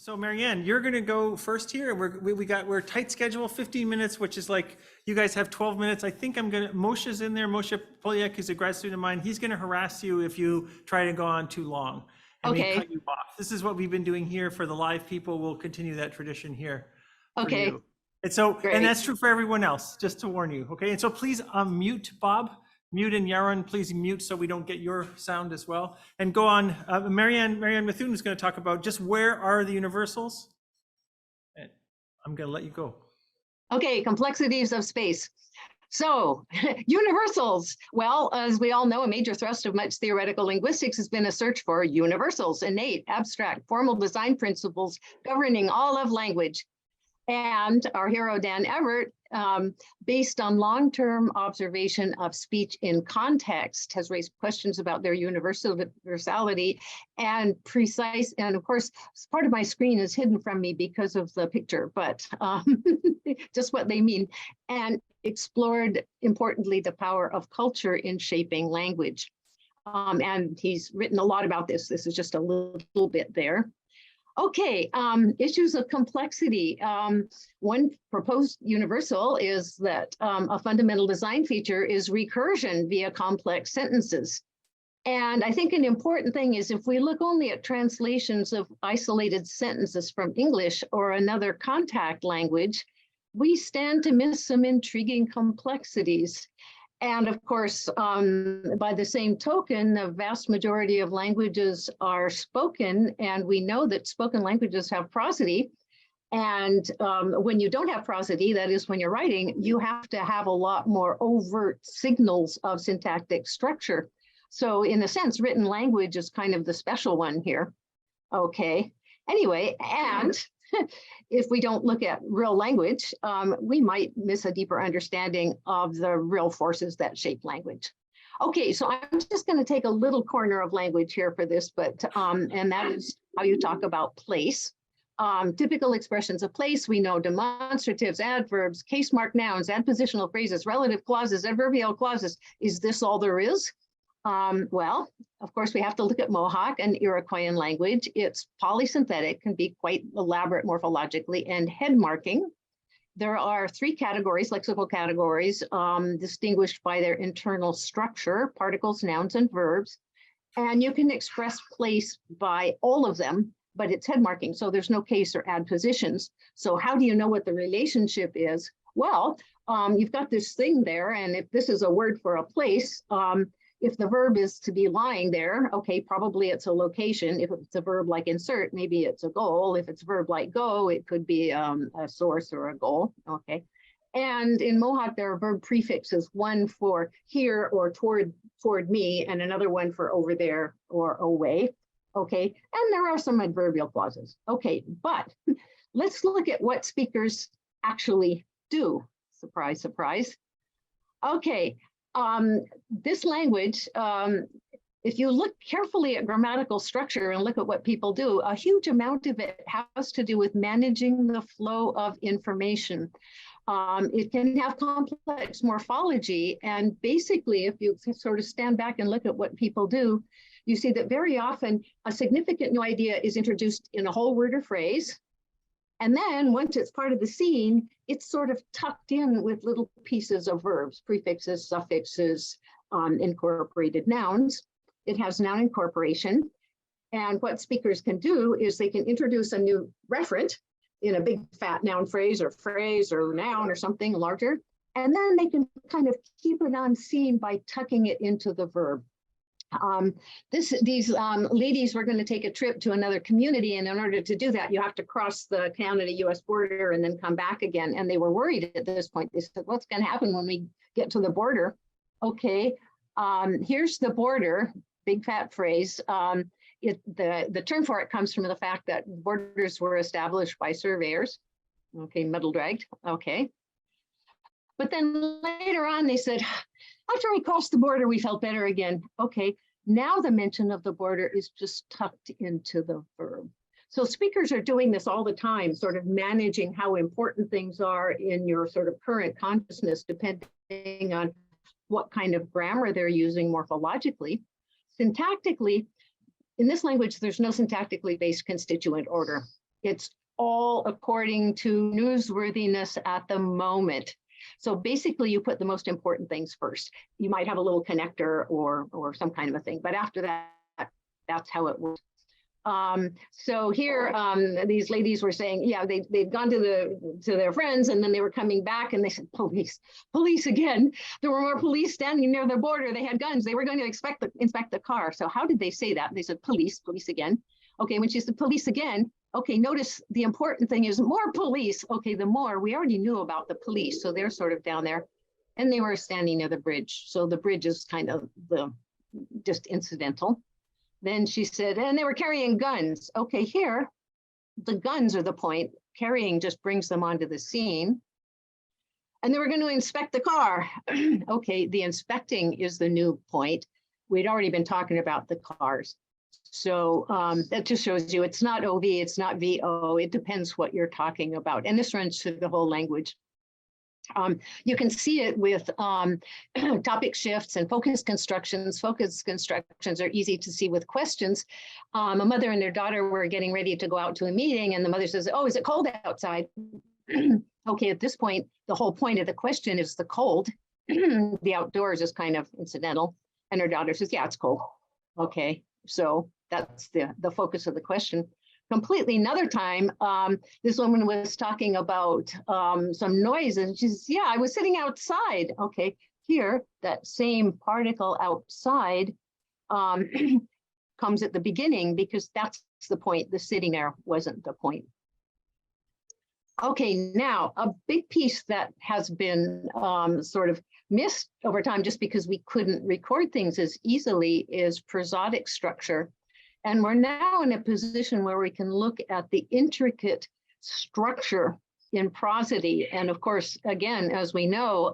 So Marianne, you're going to go first here. We're tight schedule, 15 minutes, which is like you guys have 12 minutes. I think Moshe's in there. Moshe Polyek is a grad student of mine. He's going to harass you if you try to go on too long. And we cut you off. This is what we've been doing here for the live people. We'll continue that tradition here. Okay. You. And so, Great. And that's true for everyone else, just to warn you. Okay. And so please mute Bob. Mute and Yaron, please mute so we don't get your sound as well. And go on, Marianne Mithun is going to talk about just where are the universals. And I'm going to let you go. Okay, complexities of space. So, universals. Well, as we all know, a major thrust of much theoretical linguistics has been a search for universals, innate, abstract, formal design principles governing all of language. And our hero, Dan Everett, based on long-term observation of speech in context, has raised questions about their universality and precise. And of course, part of my screen is hidden from me because of the picture, but just what they mean. And explored, importantly, the power of culture in shaping language. And he's written a lot about this. This is just a little bit there. Okay, issues of complexity. One proposed universal is that a fundamental design feature is recursion via complex sentences. And I think an important thing is if we look only at translations of isolated sentences from English or another contact language, we stand to miss some intriguing complexities. And of course, by the same token, the vast majority of languages are spoken, and we know that spoken languages have prosody. And when you don't have prosody, that is when you're writing, you have to have a lot more overt signals of syntactic structure. So in a sense, written language is kind of the special one here. Okay, anyway, and if we don't look at real language, we might miss a deeper understanding of the real forces that shape language. Okay, so I'm just going to take a little corner of language here for this, but and that is how you talk about place. Typical expressions of place, we know demonstratives, adverbs, case mark nouns, adpositional phrases, relative clauses, adverbial clauses. Is this all there is? Well, of course, we have to look at Mohawk and Iroquoian language. It's polysynthetic, can be quite elaborate morphologically, and head marking. There are three categories, lexical categories, distinguished by their internal structure, particles, nouns, and verbs. And you can express place by all of them, but it's head marking, so there's no case or adpositions. So how do you know what the relationship is? Well, you've got this thing there, and if this is a word for a place, if the verb is to be lying there, okay, probably it's a location. If it's a verb like insert, maybe it's a goal. If it's a verb like go, it could be a source or a goal, okay? And in Mohawk, there are verb prefixes, one for here or toward me, and another one for over there or away, okay? And there are some adverbial clauses, okay? But let's look at what speakers actually do. Surprise, surprise. Okay. This language, if you look carefully at grammatical structure and look at what people do, a huge amount of it has to do with managing the flow of information. It can have complex morphology, and basically, if you sort of stand back and look at what people do, you see that very often a significant new idea is introduced in a whole word or phrase. And then once it's part of the scene, it's sort of tucked in with little pieces of verbs, prefixes, suffixes, incorporated nouns. It has noun incorporation. And what speakers can do is they can introduce a new referent in a big fat noun phrase or noun or something larger. And then they can kind of keep it on scene by tucking it into the verb. These ladies were going to take a trip to another community, and in order to do that, you have to cross the Canada-US border and then come back again. And they were worried at this point. They said, what's going to happen when we get to the border? Okay, here's the border, big fat phrase. The term for it comes from the fact that borders were established by surveyors. Okay, middle dragged, okay. But then later on, they said, after we crossed the border, we felt better again. Okay, now the mention of the border is just tucked into the verb. So speakers are doing this all the time, sort of managing how important things are in your sort of current consciousness, depending on what kind of grammar they're using morphologically. Syntactically, in this language, there's no syntactically based constituent order. It's all according to newsworthiness at the moment. So basically you put the most important things first. You might have a little connector or some kind of a thing, but after that, that's how it works. So here, these ladies were saying, yeah, they'd gone to their friends, and then they were coming back and they said, police again. There were more police standing near the border. They had guns. They were going to inspect the car. So how did they say that? They said, police again. Okay, when she said police again, okay, notice the important thing is more police. Okay, the more, we already knew about the police. So they're sort of down there, and they were standing near the bridge. So the bridge is kind of just incidental. Then she said, and they were carrying guns. Okay, here, the guns are the point. Carrying just brings them onto the scene. And they were going to inspect the car. Okay, the inspecting is the new point. We'd already been talking about the cars. So that just shows you it's not OV, it's not VO. It depends what you're talking about. And this runs through the whole language. You can see it with topic shifts and focus constructions. Focus constructions are easy to see with questions. A mother and their daughter were getting ready to go out to a meeting, and the mother says, oh, is it cold outside? Okay, at this point, the whole point of the question is the cold. The outdoors is kind of incidental. And her daughter says, yeah, it's cold. Okay, so that's the focus of the question. Completely another time, this woman was talking about some noise, and she says, yeah, I was sitting outside. Okay, here, that same particle outside comes at the beginning, because that's the point. The sitting there wasn't the point. Okay, now a big piece that has been sort of missed over time just because we couldn't record things as easily is prosodic structure. And we're now in a position where we can look at the intricate structure in prosody. And of course, again, as we know,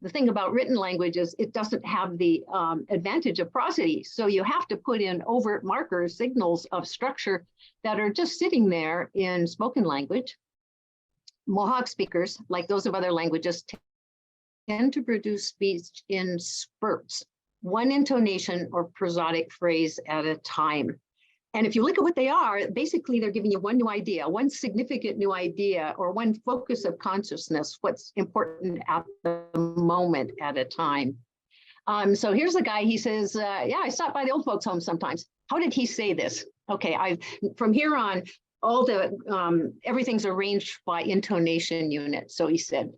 the thing about written language is it doesn't have the advantage of prosody. So you have to put in overt markers, signals of structure that are just sitting there in spoken language. Mohawk speakers, like those of other languages, tend to produce speech in spurts, one intonation or prosodic phrase at a time. And if you look at what they are, basically they're giving you one new idea, one significant new idea, or one focus of consciousness, what's important at the moment at a time. So here's a guy, he says, yeah, I stop by the old folks' home sometimes. How did he say this? Okay, from here on, all the everything's arranged by intonation unit. So he said,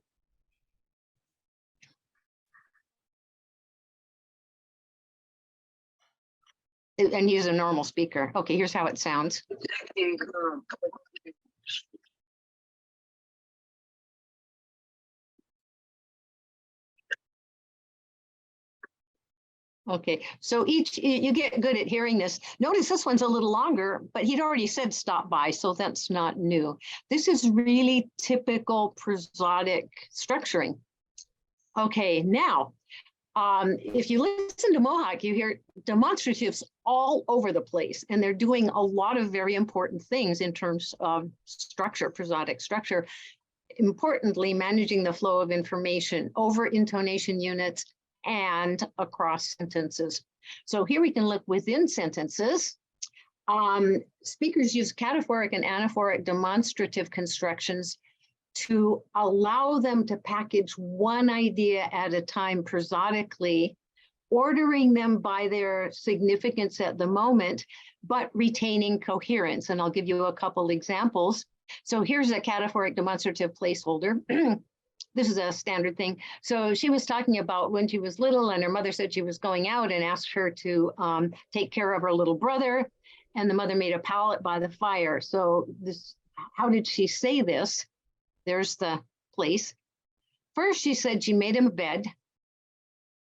and he's a normal speaker. Okay, here's how it sounds. Okay, so you get good at hearing this. Notice this one's a little longer, but he'd already said stop by, so that's not new. This is really typical prosodic structuring. Okay, now, if you listen to Mohawk, you hear demonstratives all over the place, and they're doing a lot of very important things in terms of structure, prosodic structure. Importantly, managing the flow of information over intonation units and across sentences. So here we can look within sentences. Speakers use cataphoric and anaphoric demonstrative constructions to allow them to package one idea at a time prosodically, ordering them by their significance at the moment, but retaining coherence. And I'll give you a couple examples. So here's a cataphoric demonstrative placeholder. This is a standard thing. So she was talking about when she was little and her mother said she was going out and asked her to take care of her little brother. And the mother made a pallet by the fire. So this, how did she say this? There's the place. First, she said she made him a bed.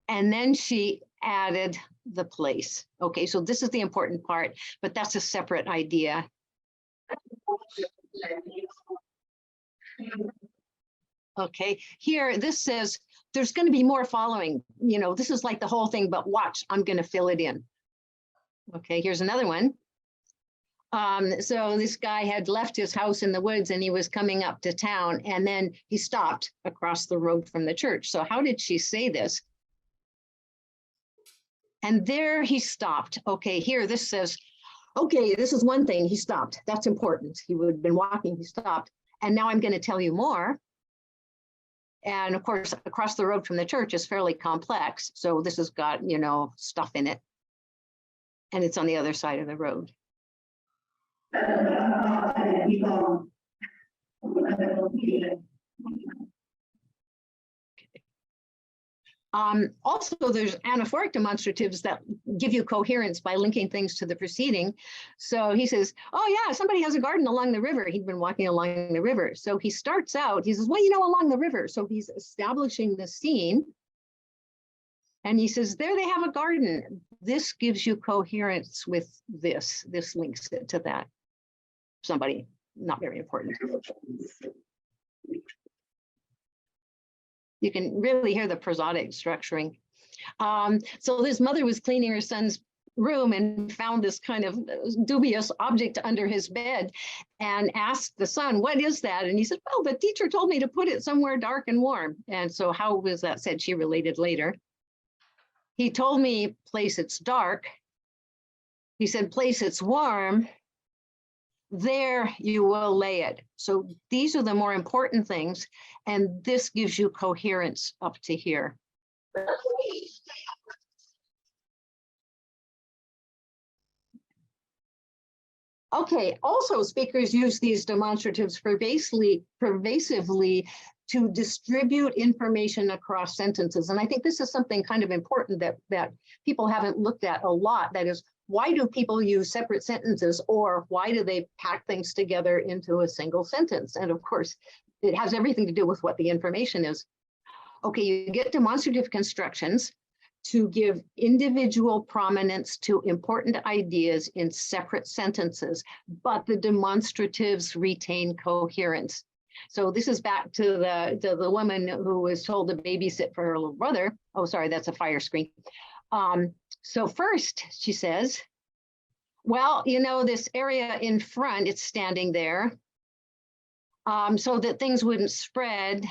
And then she added the place. Okay, so this is the important part, but that's a separate idea. Okay, here this says there's going to be more following. You know, this is like the whole thing, but watch, I'm going to fill it in. Okay, here's another one. So this guy had left his house in the woods and he was coming up to town, and then he stopped across the road from the church. So how did she say this? And there he stopped. Okay, here this says, Okay, this is one thing. He stopped. That's important. He would have been walking. He stopped. And now I'm going to tell you more. And of course, across the road from the church is fairly complex. So this has got, you know, stuff in it. And it's on the other side of the road. Also, there's anaphoric demonstratives that give you coherence by linking things to the preceding. So he says, oh yeah, somebody has a garden along the river. He'd been walking along the river. So he starts out, he says, well, you know, along the river. So he's establishing the scene. And he says, there they have a garden. This gives you coherence with this. This links it to that. Somebody, not very important. You can really hear the prosodic structuring. So this mother was cleaning her son's room and found this kind of dubious object under his bed and asked the son, what is that? And he said, well, the teacher told me to put it somewhere dark and warm. And so how was that said? She related later. He told me place it's dark. He said, place it's warm. There you will lay it. So these are the more important things. And this gives you coherence up to here. Okay, also speakers use these demonstratives pervasively to distribute information across sentences. And I think this is something kind of important that people haven't looked at a lot. That is, why do people use separate sentences, or why do they pack things together into a single sentence? And of course, it has everything to do with what the information is. Okay, you get demonstrative constructions to give individual prominence to important ideas in separate sentences, but the demonstratives retain coherence. So this is back to the woman who was told to babysit for her little brother. Oh, sorry, that's a fire screen. So first, she says, well, you know, this area in front, it's standing there so that things wouldn't spread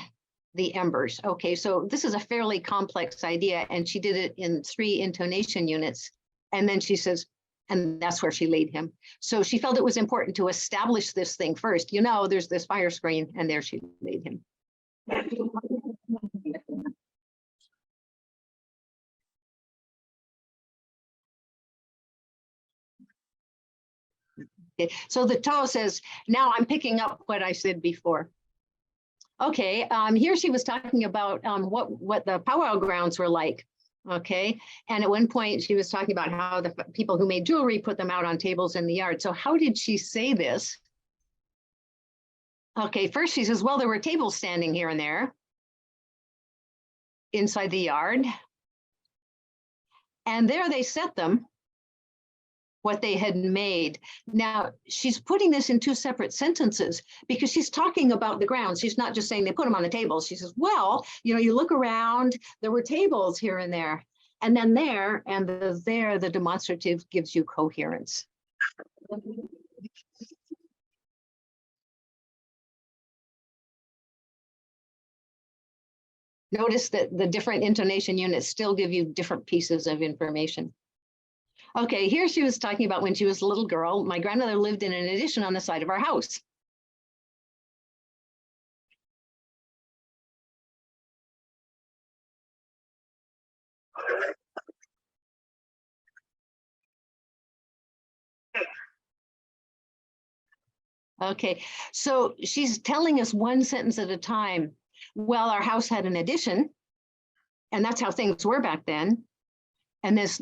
the embers. Okay, so this is a fairly complex idea, and she did it in 3 intonation units. And then she says, and that's where she laid him. So she felt it was important to establish this thing first. You know, there's this fire screen, and there she laid him. Okay, so the toe says, now I'm picking up what I said before. Okay, here she was talking about what the powwow grounds were like. Okay, and at one point she was talking about how the people who made jewelry put them out on tables in the yard. So how did she say this? Okay, first she says, well, there were tables standing here and there inside the yard. And there they set them, what they had made. Now, she's putting this in 2 separate sentences because she's talking about the grounds. She's not just saying they put them on the tables. She says, well, you know, you look around, there were tables here and there. And then there, and the demonstrative gives you coherence. Notice that the different intonation units still give you different pieces of information. Okay, here she was talking about when she was a little girl. My grandmother lived in an addition on the side of our house. Okay, so she's telling us one sentence at a time. Well, our house had an addition, and that's how things were back then. And this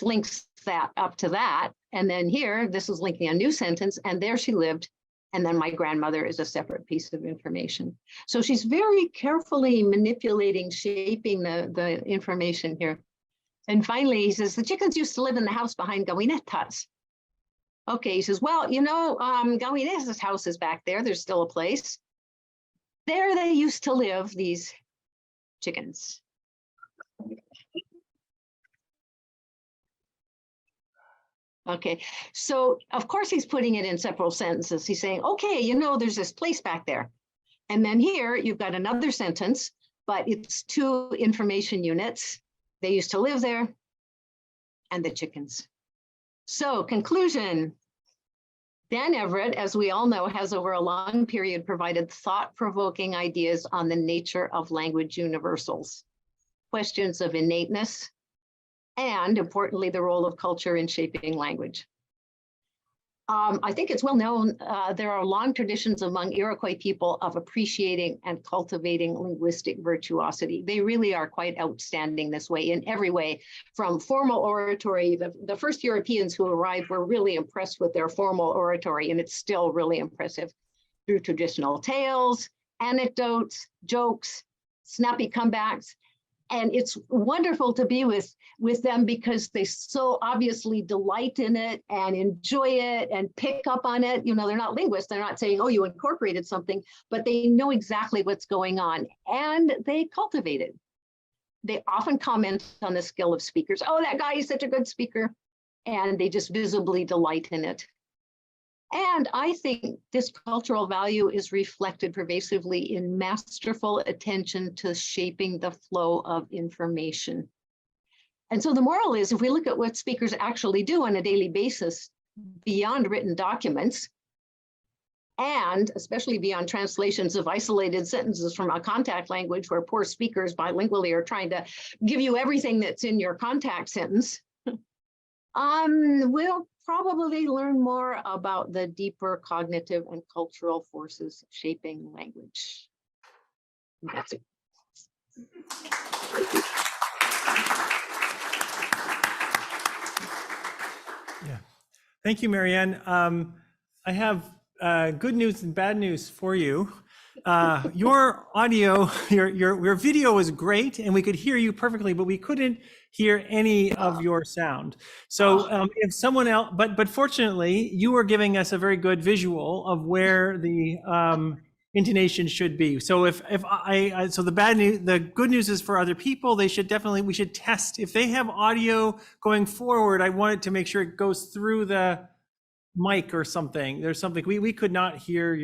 links that up to that. And then here, this is linking a new sentence, and there she lived. And then my grandmother is a separate piece of information. So she's very carefully manipulating, shaping the information here. And finally, he says, the chickens used to live in the house behind Gawineta's. Okay, he says, well, you know, Gawineta's house is back there. There's still a place. There they used to live, these chickens. Okay, so of course he's putting it in several sentences. He's saying, okay, you know, there's this place back there. And then here you've got another sentence, but it's 2 information units. They used to live there, and the chickens. So conclusion. Dan Everett, as we all know, has over a long period provided thought-provoking ideas on the nature of language universals, questions of innateness, and importantly, the role of culture in shaping language. I think it's well known there are long traditions among Iroquois people of appreciating and cultivating linguistic virtuosity. They really are quite outstanding this way in every way, from formal oratory. The first Europeans who arrived were really impressed with their formal oratory, and it's still really impressive, through traditional tales, anecdotes, jokes, snappy comebacks. And it's wonderful to be with them because they so obviously delight in it and enjoy it and pick up on it. You know, they're not linguists. They're not saying, oh, you incorporated something, but they know exactly what's going on and they cultivate it. They often comment on the skill of speakers. Oh, that guy is such a good speaker. And they just visibly delight in it. And I think this cultural value is reflected pervasively in masterful attention to shaping the flow of information. And so the moral is, if we look at what speakers actually do on a daily basis beyond written documents, and especially beyond translations of isolated sentences from a contact language where poor speakers bilingually are trying to give you everything that's in your contact sentence, we'll probably learn more about the deeper cognitive and cultural forces shaping language. That's it. Yeah. Thank you, Marianne. I have good news and bad news for you. Your audio, your video was great and we could hear you perfectly, but we couldn't hear any of your sound. So if someone else, but fortunately you were giving us a very good visual of where the intonation should be. So so the good news is for other people, we should test if they have audio going forward. I wanted to make sure it goes through the mic or something. There's something we could not hear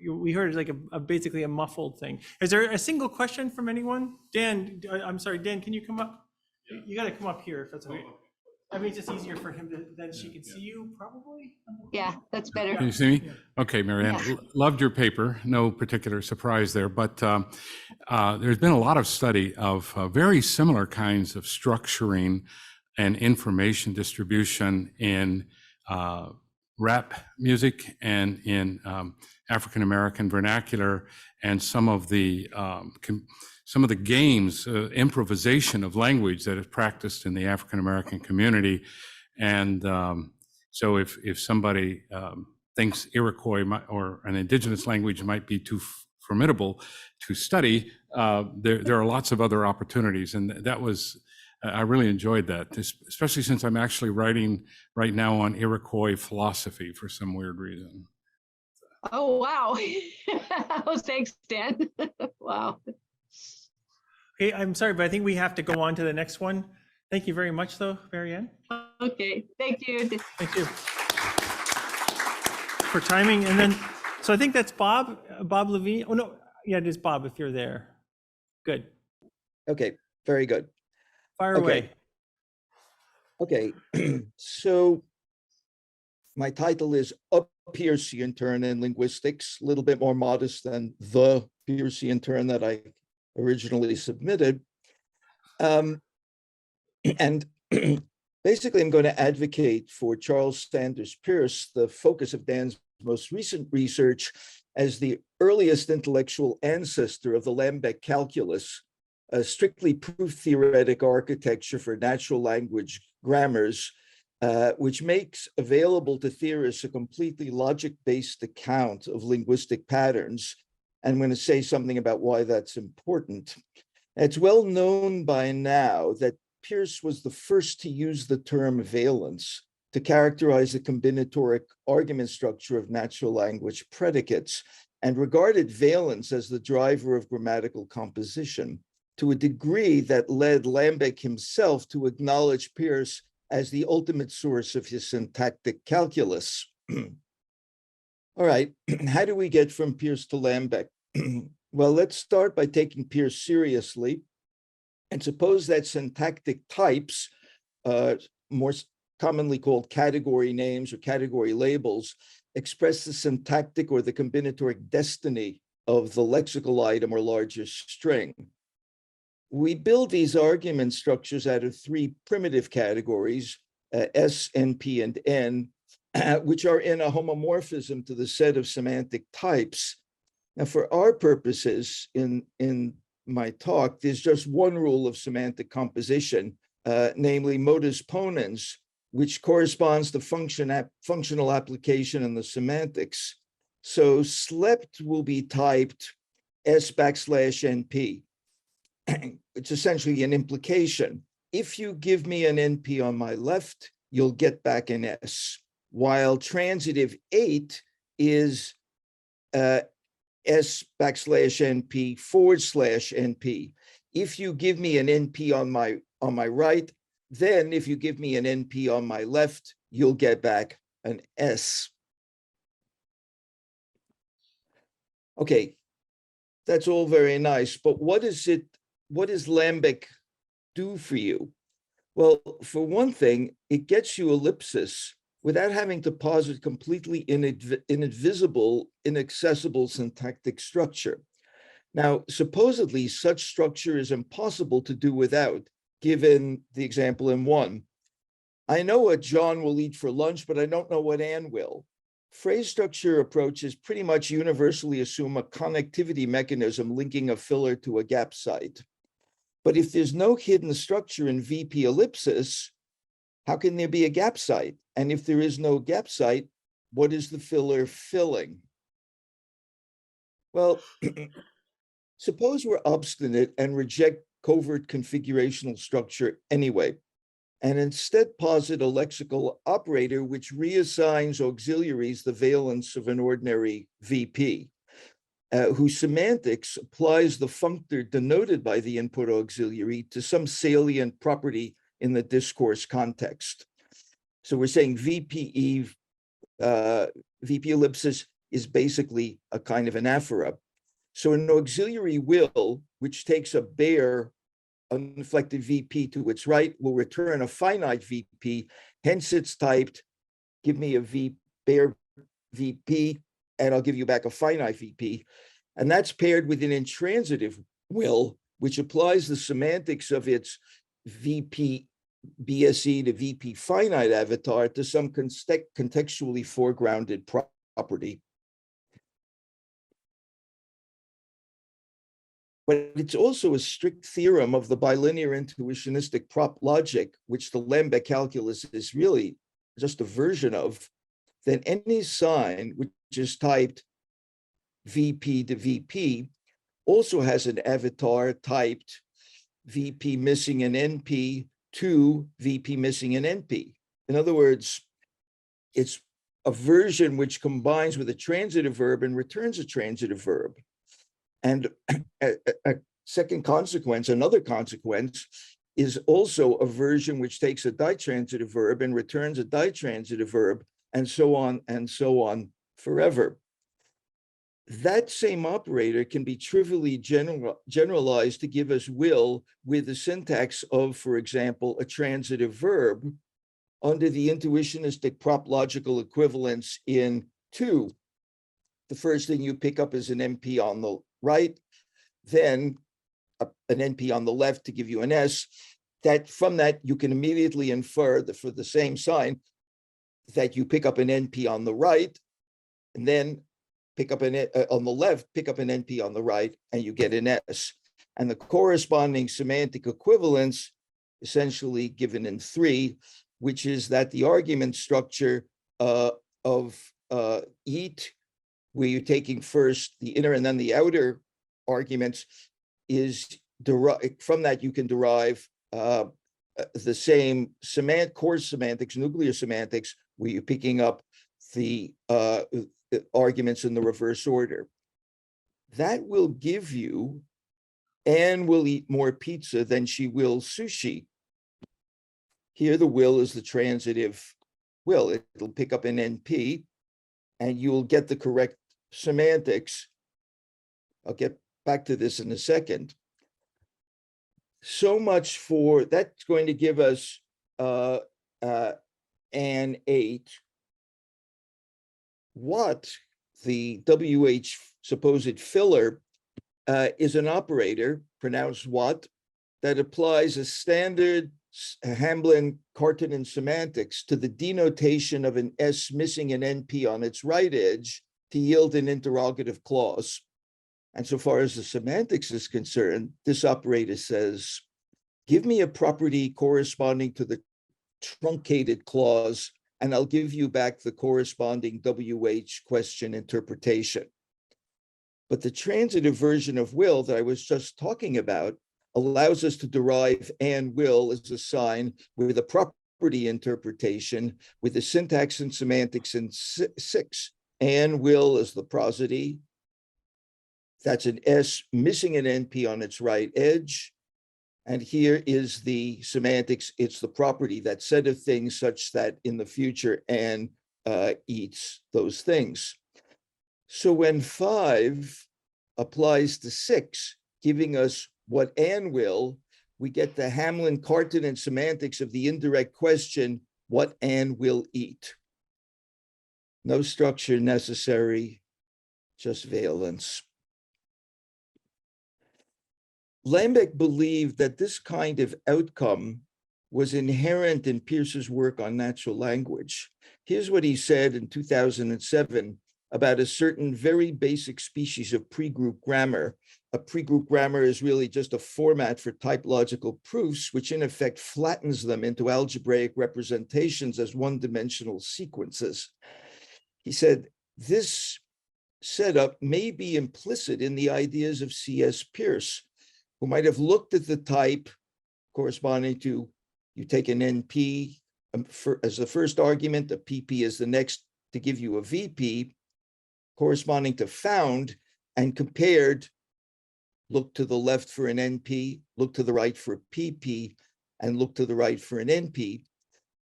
we heard like basically a muffled thing. Is there a single question from anyone? Dan, I'm sorry, Dan, can you come up? Yeah. You got to come up here if that's okay. I mean, it's just easier for him to, then she can see you probably. Yeah, that's better. Can you see me? Yeah. Okay, Marianne, Yeah. loved your paper. No particular surprise there, but there's been a lot of study of very similar kinds of structuring and information distribution in rap music and in African American vernacular, and some of the games, improvisation of language that is practiced in the African American community. And so if somebody thinks Iroquois or an indigenous language might be too formidable to study, there are lots of other opportunities. And that was, I really enjoyed that, especially since I'm actually writing right now on Iroquois philosophy for some weird reason. Oh, wow. Oh, thanks, Dan. Wow. Okay, I'm sorry, but I think we have to go on to the next one. Thank you very much though, Marianne. Okay, thank you. Thank you for timing. And then, so I think that's Bob Levine. Oh no, yeah, it is Bob if you're there. Good. Okay, very good. Fire Okay. away. Okay, so my title is A Peircean Turn in Linguistics, a little bit more modest than the Peircean Turn that I originally submitted. And basically, I'm going to advocate for Charles Sanders Peirce, the focus of Dan's most recent research, as the earliest intellectual ancestor of the Lambic calculus, a strictly proof-theoretic architecture for natural language grammars, which makes available to theorists a completely logic-based account of linguistic patterns. I'm going to say something about why that's important. It's well known by now that Peirce was the first to use the term valence to characterize the combinatoric argument structure of natural language predicates, and regarded valence as the driver of grammatical composition, to a degree that led Lambic himself to acknowledge Peirce as the ultimate source of his syntactic calculus. All right, how do we get from Peirce to Lambic? Well, let's start by taking Peirce seriously and suppose that syntactic types, more commonly called category names or category labels, express the syntactic or the combinatoric destiny of the lexical item or larger string. We build these argument structures out of three primitive categories, S, NP, and N, which are in a homomorphism to the set of semantic types. Now, for our purposes in my talk, there's just one rule of semantic composition, namely modus ponens, which corresponds to functional application in the semantics. So slept will be typed S\NP. It's essentially an implication. If you give me an NP on my left, you'll get back an S, while transitive 8 is S\NP/NP. If you give me an NP on my right, then if you give me an NP on my left, you'll get back an S. Okay, that's all very nice, but what does Lambic do for you? Well, for one thing, it gets you ellipsis without having to posit completely invisible, inaccessible syntactic structure. Now, supposedly such structure is impossible to do without, given the example in 1. I know what John will eat for lunch, but I don't know what Anne will. Phrase structure approaches pretty much universally assume a connectivity mechanism linking a filler to a gap site. But if there's no hidden structure in VP ellipsis, how can there be a gap site? And if there is no gap site, what is the filler filling? Well, suppose we're obstinate and reject covert configurational structure anyway, and instead posit a lexical operator which reassigns auxiliaries the valence of an ordinary VP, whose semantics applies the functor denoted by the input auxiliary to some salient property in the discourse context. So we're saying VP ellipsis is basically a kind of anaphora. So an auxiliary will, which takes a bare uninflected VP to its right, will return a finite VP. Hence it's typed, give me a bare VP, and I'll give you back a finite VP. And that's paired with an intransitive will, which applies the semantics of its VP BSE to VP finite avatar to some contextually foregrounded property. But it's also a strict theorem of the bilinear intuitionistic prop logic, which the Lambic calculus is really just a version of, that any sign which is typed VP to VP also has an avatar typed VP missing an NP to VP missing an NP. In other words, it's a version which combines with a transitive verb and returns a transitive verb. And a second consequence, another consequence, is also a version which takes a ditransitive verb and returns a ditransitive verb, and so on forever. That same operator can be trivially generalized to give us will with the syntax of, for example, a transitive verb under the intuitionistic prop logical equivalence in 2. The first thing you pick up is an NP on the right, then an NP on the left to give you an S. That from that, you can immediately infer that for the same sign that you pick up an NP on the right, and then pick up an on the left, pick up an NP on the right, and you get an S. And the corresponding semantic equivalence, essentially given in 3, which is that the argument structure of eat, where you're taking first the inner and then the outer arguments, is derived from that. You can derive the same core semantics, nuclear semantics, where you're picking up the arguments in the reverse order. That will give you, Anne will eat more pizza than she will sushi. Here the will is the transitive will. It'll pick up an NP, and you'll get the correct semantics. I'll get back to this in a second. So much for, that's going to give us and 8, what, the WH supposed filler, is an operator, pronounced what, that applies a standard Hamblin-Cartinen semantics to the denotation of an S missing an NP on its right edge to yield an interrogative clause. And so far as the semantics is concerned, this operator says, give me a property corresponding to the truncated clause, and I'll give you back the corresponding WH question interpretation. But the transitive version of will that I was just talking about allows us to derive and will as a sign with a property interpretation with the syntax and semantics in 6. And will is the prosody. That's an S missing an NP on its right edge. And here is the semantics. It's the property, that set of things such that in the future and eats those things. So when 5 applies to 6, giving us what and will, we get the Hamlin-Cartinen semantics of the indirect question, what and will eat. No structure necessary, just valence. Lambeck believed that this kind of outcome was inherent in Peirce's work on natural language. Here's what he said in 2007 about a certain very basic species of pre-group grammar. A pre-group grammar is really just a format for typological proofs, which in effect flattens them into algebraic representations as one-dimensional sequences. He said, this setup may be implicit in the ideas of C.S. Peirce, who might have looked at the type corresponding to, you take an NP as the first argument, a PP is the next to give you a VP, corresponding to found, and compared, look to the left for an NP, look to the right for a PP, and look to the right for an NP,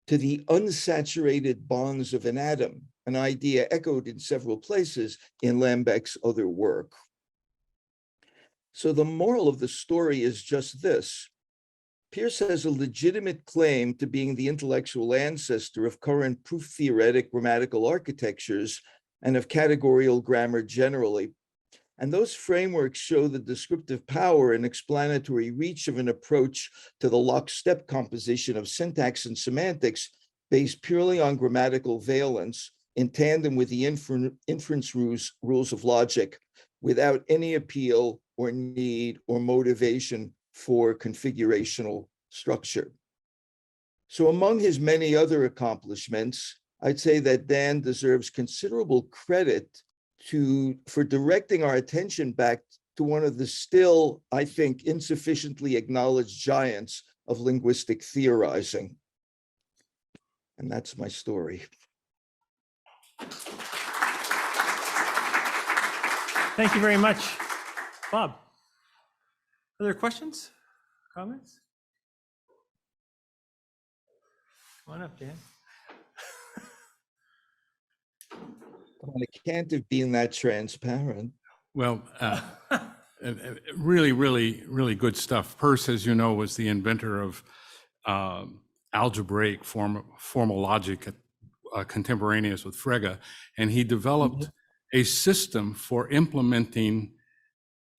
to the unsaturated bonds of an atom, an idea echoed in several places in Lambeck's other work. So the moral of the story is just this. Peirce has a legitimate claim to being the intellectual ancestor of current proof-theoretic grammatical architectures and of categorical grammar generally. And those frameworks show the descriptive power and explanatory reach of an approach to the lockstep composition of syntax and semantics based purely on grammatical valence in tandem with the inference rules of logic without any appeal or need or motivation for configurational structure. So among his many other accomplishments, I'd say that Dan deserves considerable credit for directing our attention back to one of the still, I think, insufficiently acknowledged giants of linguistic theorizing. And that's my story. Thank you very much, Bob. Other questions, comments? Come on up, Dan. I can't have been that transparent. Well, really, really, really good stuff. Peirce, as you know, was the inventor of algebraic formal logic contemporaneous with Frege, and he developed a system for implementing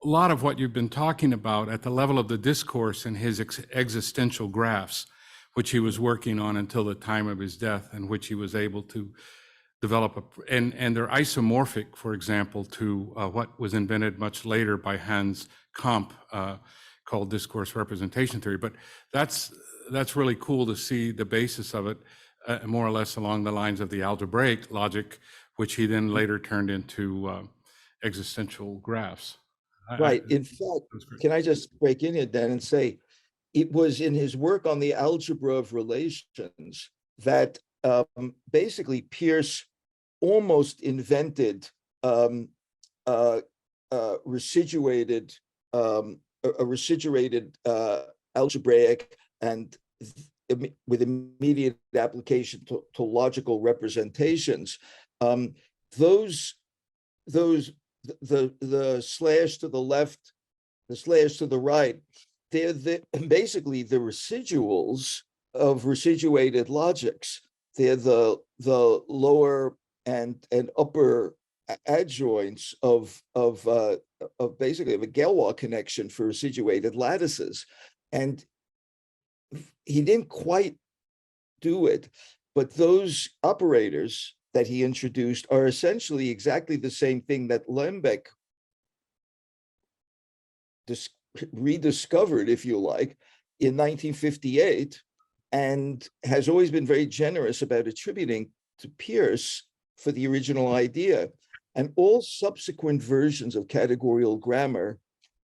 a lot of what you've been talking about at the level of the discourse in his existential graphs, which he was working on until the time of his death, and which he was able to develop, and they're isomorphic, for example, to what was invented much later by Hans Kamp, called discourse representation theory. But that's really cool to see the basis of it, more or less along the lines of the algebraic logic, which he then later turned into existential graphs. Right. In fact, can I just break in here, Dan, and say, it was in his work on the algebra of relations that basically Peirce almost invented residuated algebraic and with immediate application to logical representations. The slash to the left, the slash to the right, they're basically the residuals of residuated logics. they're the lower and upper adjoints of basically of a Galois connection for situated lattices. And he didn't quite do it, but those operators that he introduced are essentially exactly the same thing that Lembeck rediscovered, if you like, in 1958, and has always been very generous about attributing to Peirce for the original idea. And all subsequent versions of categorical grammar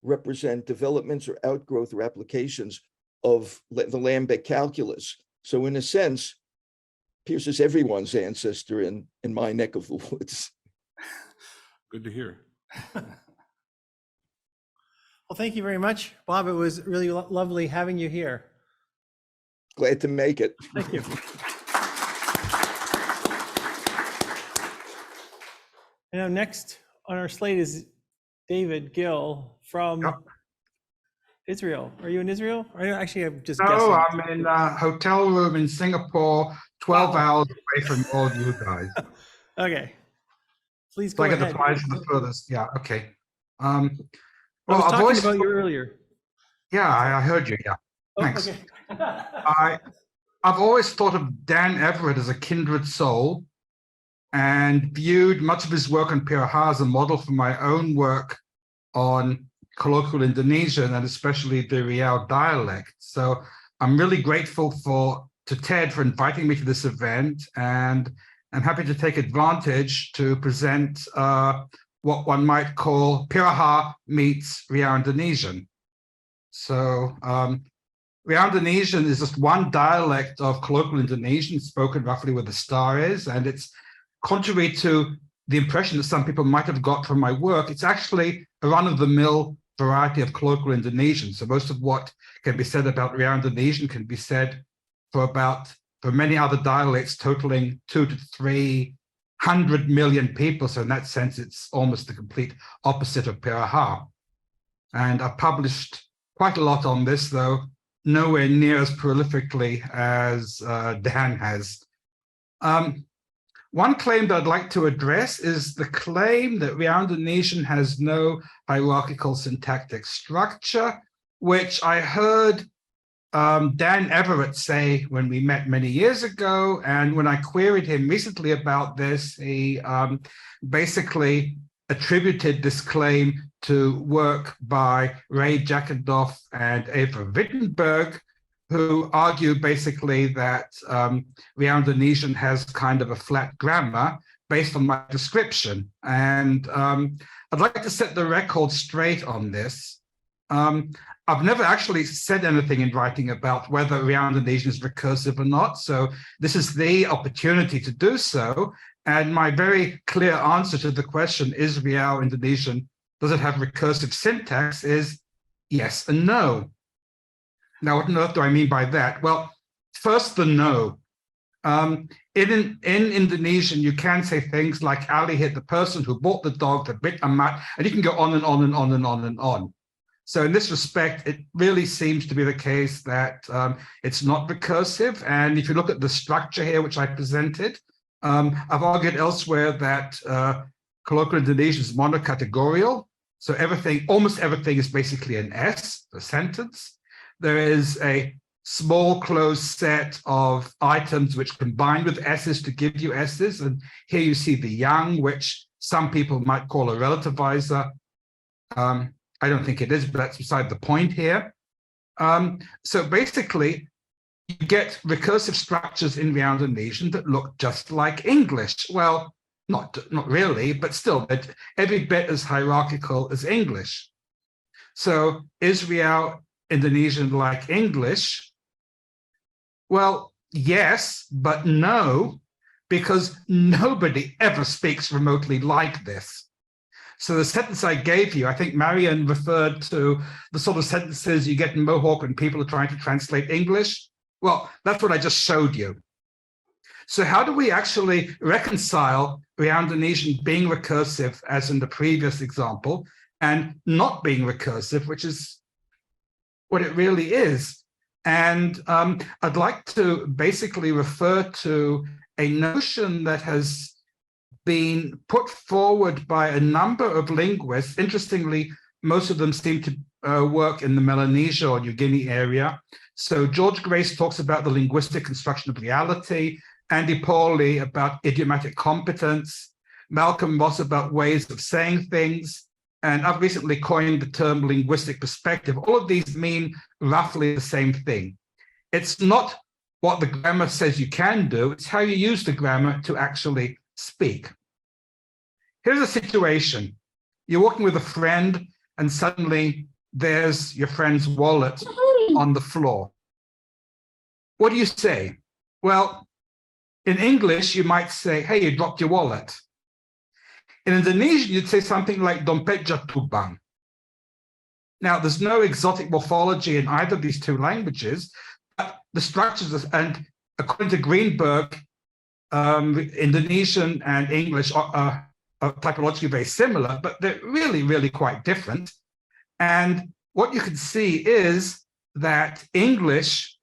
represent developments or outgrowth or applications of the Lambic calculus. So in a sense, Peirce is everyone's ancestor in my neck of the woods. Good to hear. Well, thank you very much, Bob. It was really lovely having you here. Glad to make it. Thank you. And now next on our slate is David Gill from Israel. Are you in Israel? Or actually, I'm just guessing. No, I'm in a hotel room in Singapore, 12 hours away from all you guys. Okay. Please go So I ahead. get the prize the furthest. Yeah, okay. I was I've talking always about you earlier. Yeah, I heard you. Yeah, Oh, thanks. okay. I've always thought of Dan Everett as a kindred soul and viewed much of his work on Peircean as a model for my own work on colloquial Indonesian and especially the Riau dialect. So I'm really grateful to Ted for inviting me to this event, and I'm happy to take advantage to present what one might call Peircean meets Riau Indonesian. So Riau Indonesian is just one dialect of colloquial Indonesian spoken roughly where the star is, and it's contrary to the impression that some people might have got from my work, it's actually a run-of-the-mill variety of colloquial Indonesian. So most of what can be said about Riau Indonesian can be said for many other dialects totaling 200 to 300 million people. So in that sense, it's almost the complete opposite of Peircean. And I've published quite a lot on this, though nowhere near as prolifically as Dan has. One claim that I'd like to address is the claim that Riau Indonesian has no hierarchical syntactic structure, which I heard Dan Everett say when we met many years ago. And when I queried him recently about this, he basically attributed this claim to work by Ray Jackendorf and Eva Wittenberg, who argue basically that Riau Indonesian has kind of a flat grammar based on my description. And I'd like to set the record straight on this. I've never actually said anything in writing about whether Riau Indonesian is recursive or not. So this is the opportunity to do so. And my very clear answer to the question, is Riau Indonesian, does it have recursive syntax, is yes and no. Now, what on earth do I mean by that? Well, first, the no. In Indonesian, you can say things like Ali hit the person who bought the dog that bit Amat, and you can go on and on and on and on and on. So in this respect, it really seems to be the case that it's not recursive. And if you look at the structure here, which I presented, I've argued elsewhere that colloquial Indonesian is monocategorial. So everything, almost everything is basically an S, a sentence. There is a small closed set of items which combine with S's to give you S's. And here you see the yang, which some people might call a relativizer. I don't think it is, but that's beside the point here. So basically, you get recursive structures in Riau Indonesian that look just like English. Well, not really, but still, every bit as hierarchical as English. So is Riau Indonesian like English? Well, yes, but no, because nobody ever speaks remotely like this. So the sentence I gave you, I think Marianne referred to the sort of sentences you get in Mohawk when people are trying to translate English. Well, that's what I just showed you. So how do we actually reconcile Riau Indonesian being recursive, as in the previous example, and not being recursive, which is what it really is? And I'd like to basically refer to a notion that has been put forward by a number of linguists. Interestingly, most of them seem to work in the Melanesia or New Guinea area. So George Grace talks about the linguistic construction of reality, Andy Pauly about idiomatic competence, Malcolm Moss about ways of saying things, and I've recently coined the term linguistic perspective. All of these mean roughly the same thing. It's not what the grammar says you can do, it's how you use the grammar to actually speak. Here's a situation. You're walking with a friend and suddenly there's your friend's wallet on the floor. What do you say? Well, in English, you might say, hey, you dropped your wallet. In Indonesian, you'd say something like dompet jatuh bang. Now, there's no exotic morphology in either of these two languages, but the structures, and according to Greenberg, Indonesian and English are typologically very similar, but they're really, really quite different. And what you can see is that English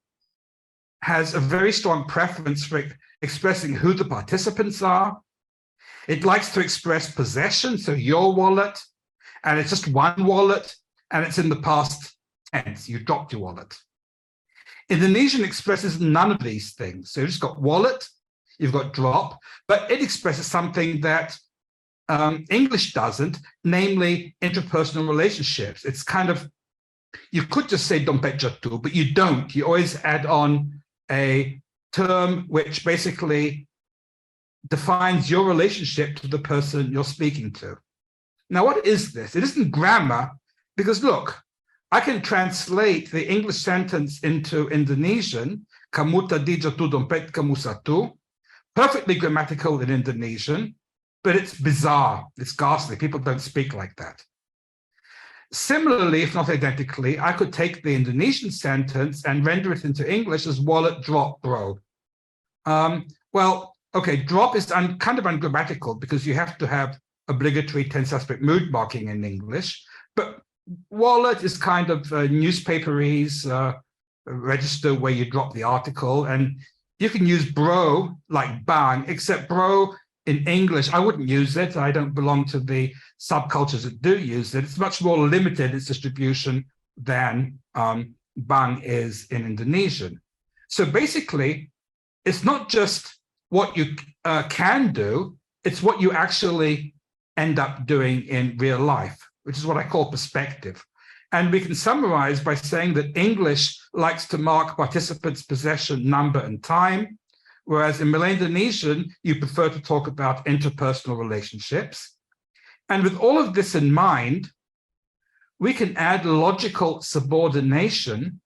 has a very strong preference for expressing who the participants are. It likes to express possession, so your wallet, and it's just one wallet, and it's in the past tense, you dropped your wallet. Indonesian expresses none of these things. So you've just got wallet, you've got drop, but it expresses something that English doesn't, namely interpersonal relationships. It's kind of, you could just say dompet jatuh, but you don't. You always add on a term which basically defines your relationship to the person you're speaking to. Now, what is this? It isn't grammar, because look, I can translate the English sentence into Indonesian, kamu tadi jatuh dompet kamu satu, perfectly grammatical in Indonesian, but it's bizarre, it's ghastly, people don't speak like that. Similarly, if not identically, I could take the Indonesian sentence and render it into English as wallet drop bro. Well, okay, drop is kind of ungrammatical because you have to have obligatory tense aspect mood marking in English, but wallet is kind of newspaperese register where you drop the article, and you can use bro like bang, except bro in English, I wouldn't use it. I don't belong to the subcultures that do use it. It's much more limited, its distribution, than bang is in Indonesian. So basically, it's not just what you can do, it's what you actually end up doing in real life, which is what I call perspective. And we can summarize by saying that English likes to mark participants' possession, number, and time, whereas in Malay Indonesian, you prefer to talk about interpersonal relationships. And with all of this in mind, we can add logical subordination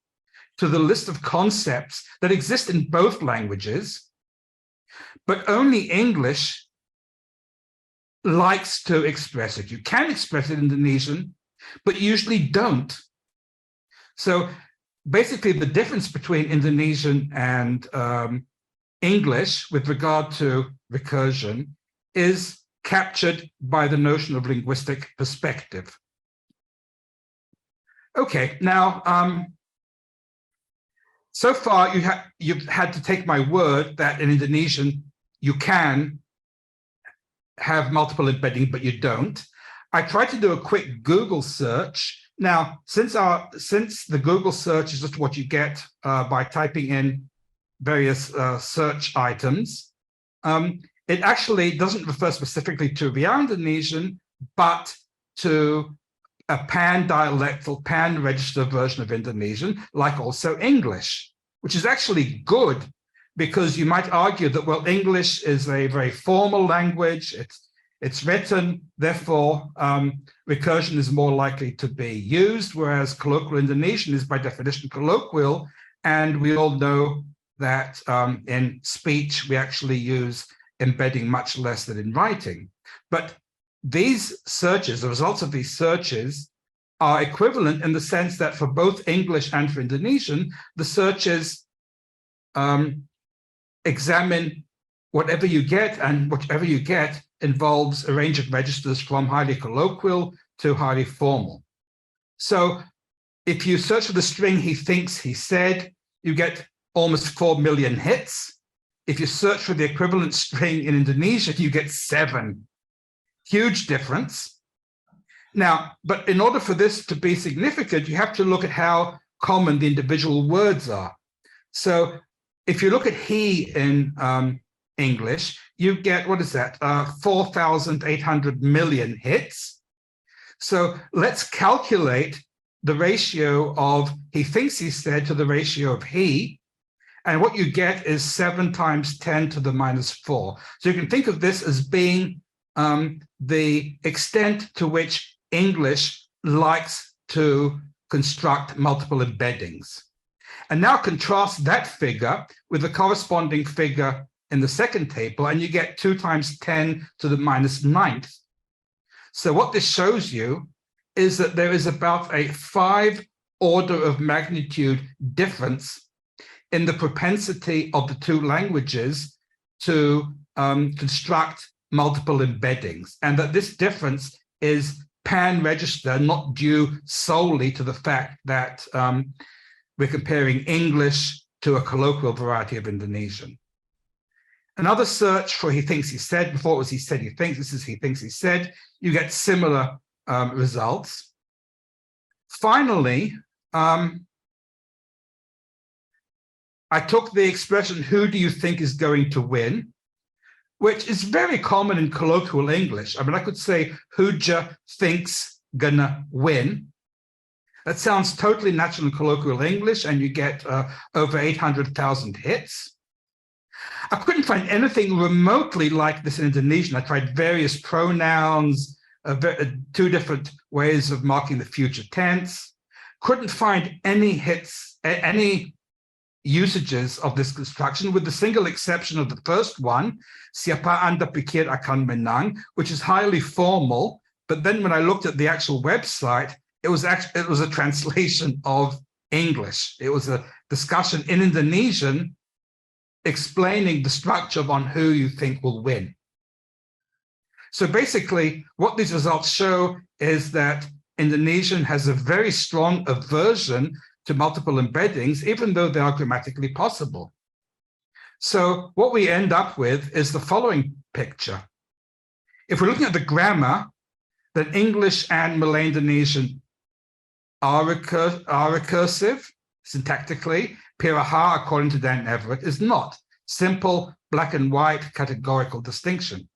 to the list of concepts that exist in both languages, but only English likes to express it. You can express it in Indonesian, but usually don't. So basically the difference between Indonesian and English with regard to recursion is captured by the notion of linguistic perspective. Okay, now, so far you've had to take my word that in Indonesian you can have multiple embedding, but you don't. I tried to do a quick Google search. Now, since the Google search is just what you get by typing in various search items, it actually doesn't refer specifically to Yaron Indonesian, but to a pan-dialectal, pan-register version of Indonesian, like also English, which is actually good, because you might argue that, well, English is a very formal language, it's written, therefore recursion is more likely to be used, whereas colloquial Indonesian is by definition colloquial, and we all know that in speech we actually use embedding much less than in writing. But these searches, the results of these searches, are equivalent in the sense that for both English and for Indonesian, the searches examine whatever you get, and whatever you get involves a range of registers from highly colloquial to highly formal. So if you search for the string he thinks he said, you get almost 4 million hits. If you search for the equivalent string in Indonesian, you get 7. Huge difference. Now, but in order for this to be significant, you have to look at how common the individual words are. So if you look at he in English, you get, what is that, 4,800 million hits. So let's calculate the ratio of he thinks he said to the ratio of he. And what you get is 7 times 10 to the minus 4. So you can think of this as being the extent to which English likes to construct multiple embeddings. And now contrast that figure with the corresponding figure in the second table, and you get 2 times 10 to the minus 9th. So what this shows you is that there is about a 5 order of magnitude difference in the propensity of the two languages to construct multiple embeddings, and that this difference is pan-register, not due solely to the fact that we're comparing English to a colloquial variety of Indonesian. Another search for he thinks he said, before it was he said he thinks, this is he thinks he said, you get similar results. Finally, I took the expression, who do you think is going to win? Which is very common in colloquial English. I mean, I could say, who'ja thinks gonna win. That sounds totally natural in colloquial English, and you get over 800,000 hits. I couldn't find anything remotely like this in Indonesian. I tried various pronouns, 2 different ways of marking the future tense. Couldn't find any hits, any usages of this construction, with the single exception of the first one, siapa Anda pikir akan menang, which is highly formal. But then when I looked at the actual website, it was a translation of English. It was a discussion in Indonesian explaining the structure on who you think will win. So basically, what these results show is that Indonesian has a very strong aversion to multiple embeddings, even though they are grammatically possible. So what we end up with is the following picture. If we're looking at the grammar, then English and Malay Indonesian are recursive syntactically. Piraha, according to Dan Everett, is not. Simple, black and white, categorical distinction.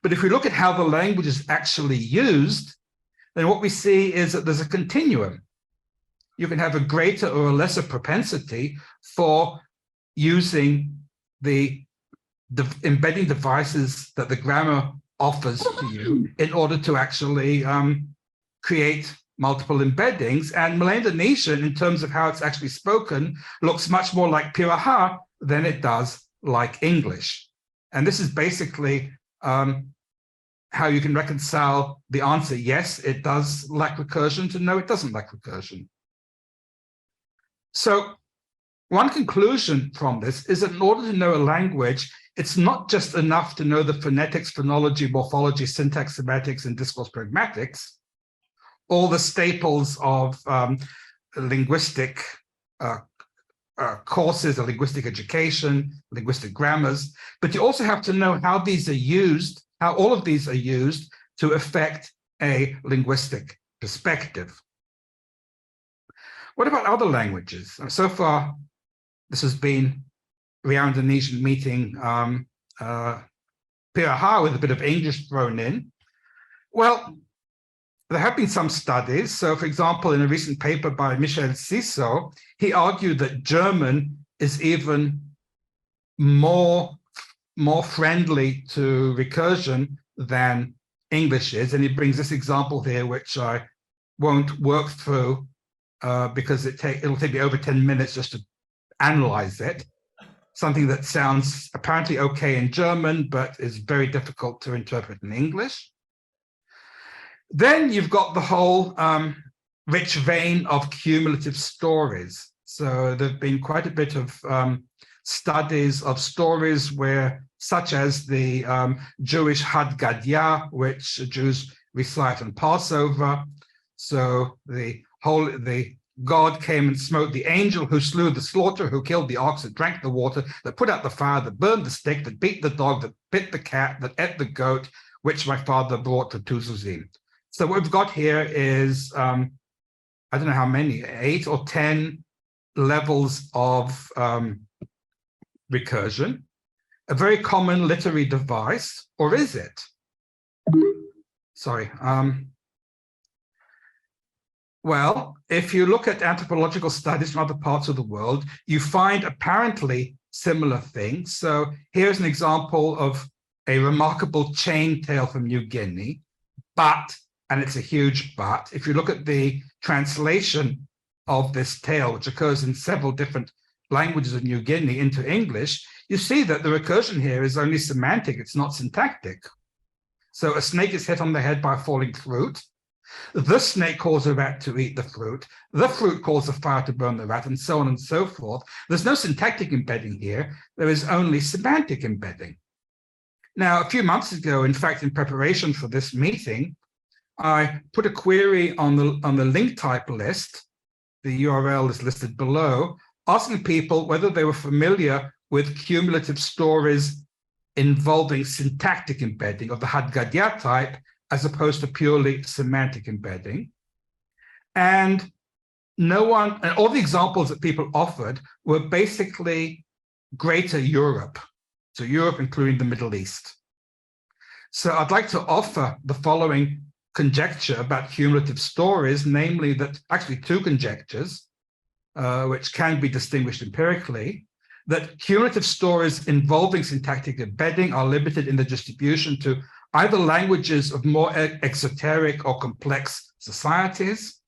But if we look at how the language is actually used, then what we see is that there's a continuum. You can have a greater or a lesser propensity for using the embedding devices that the grammar offers to you in order to actually create multiple embeddings. And Malay Indonesian, in terms of how it's actually spoken, looks much more like Piraha than it does like English. And this is basically how you can reconcile the answer, yes, it does lack recursion, to no, it doesn't lack recursion. So one conclusion from this is that in order to know a language, it's not just enough to know the phonetics, phonology, morphology, syntax, semantics, and discourse pragmatics, all the staples of linguistic courses, a linguistic education, linguistic grammars, but you also have to know how these are used, how all of these are used to affect a linguistic perspective. What about other languages? So far, this has been Yaron Indonesian meeting Piraha with a bit of English thrown in. Well, there have been some studies. So, for example, in a recent paper by Michel Ciso, he argued that German is even more friendly to recursion than English is. And he brings this example here, which I won't work through because it'll take me over 10 minutes just to analyze it. Something that sounds apparently okay in German, but is very difficult to interpret in English. Then you've got the whole rich vein of cumulative stories. So there've been quite a bit of studies of stories where, such as the Jewish Haggadah, which Jews recite on Passover. So the God came and smote the angel who slew the slaughterer, who killed the ox, that drank the water, that put out the fire, that burned the stick, that beat the dog, that bit the cat, that ate the goat, which my father brought to Tuzuzim. So what we've got here is, I don't know how many, 8 or 10 levels of recursion, a very common literary device, or is it? Sorry. Well, if you look at anthropological studies from other parts of the world, you find apparently similar things. So here's an example of a remarkable chain tale from New Guinea, but, and it's a huge but, if you look at the translation of this tale, which occurs in several different languages of New Guinea into English, you see that the recursion here is only semantic, it's not syntactic. So a snake is hit on the head by a falling fruit. The snake calls a rat to eat the fruit calls a fire to burn the rat, and so on and so forth. There's no syntactic embedding here. There is only semantic embedding. Now, a few months ago, in fact, in preparation for this meeting, I put a query on the link type list. The URL is listed below, asking people whether they were familiar with cumulative stories involving syntactic embedding of the Hadgadia type, as opposed to purely semantic embedding. And no one, and all the examples that people offered were basically greater Europe. So Europe, including the Middle East. So I'd like to offer the following conjecture about cumulative stories, namely that actually 2 conjectures, which can be distinguished empirically, that cumulative stories involving syntactic embedding are limited in the distribution to either languages of more exoteric or complex societies,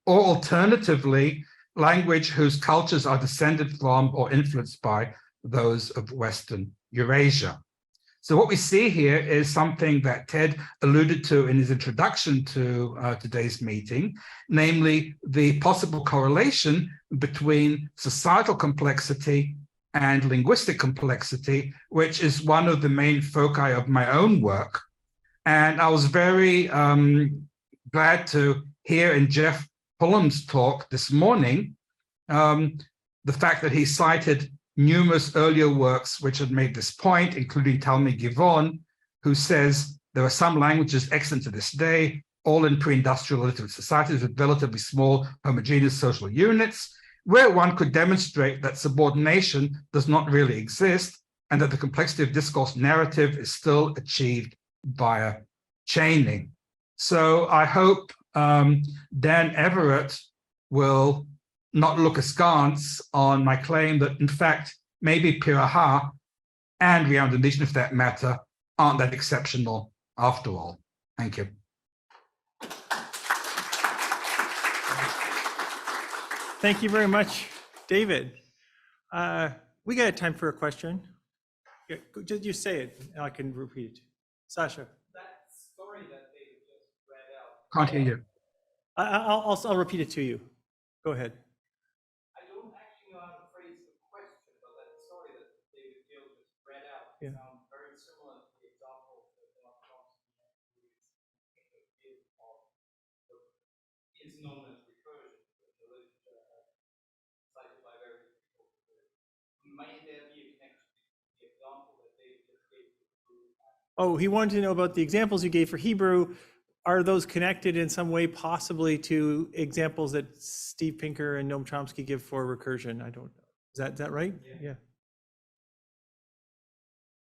or alternatively, language whose cultures are descended from or influenced by those of Western Eurasia. So what we see here is something that Ted alluded to in his introduction to today's meeting, namely the possible correlation between societal complexity and linguistic complexity, which is one of the main foci of my own work. And I was very glad to hear in Jeff Pullum's talk this morning, the fact that he cited numerous earlier works which had made this point, including Talmi Givon, who says there are some languages excellent to this day, all in pre-industrial literate societies with relatively small homogeneous social units, where one could demonstrate that subordination does not really exist and that the complexity of discourse narrative is still achieved via chaining. So I hope Dan Everett will not look askance on my claim that, in fact, maybe Piraha and Rian Indonesian, for that matter, aren't that exceptional after all. Thank you. Thank you very much, David. We got time for a question. Yeah, just you say it, and I can repeat it. Sasha. That story that David just read out. Can't hear you. I'll repeat it to you. Go ahead. I don't actually know how to phrase the question, but that story that David Gill just read out sounds very similar to the example that Thomason is known as recursion in the literature, cited by various people. Might there be a connection to the example that David just gave to Hebrew? Oh, he wanted to know about the examples you gave for Hebrew. Are those connected in some way possibly to examples that Steve Pinker and Noam Chomsky give for recursion? I don't know. Is that right? Yeah.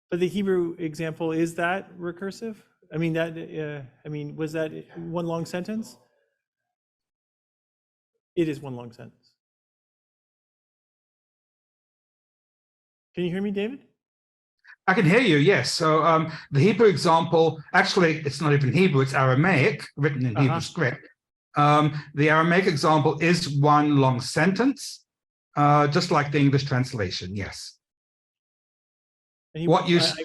But the Hebrew example, is that recursive? I mean, was that one long sentence? It is one long sentence. Can you hear me, David? I can hear you, yes. So the Hebrew example, actually, it's not even Hebrew, it's Aramaic, written in Hebrew script. The Aramaic example is one long sentence, just like the English translation, yes. What use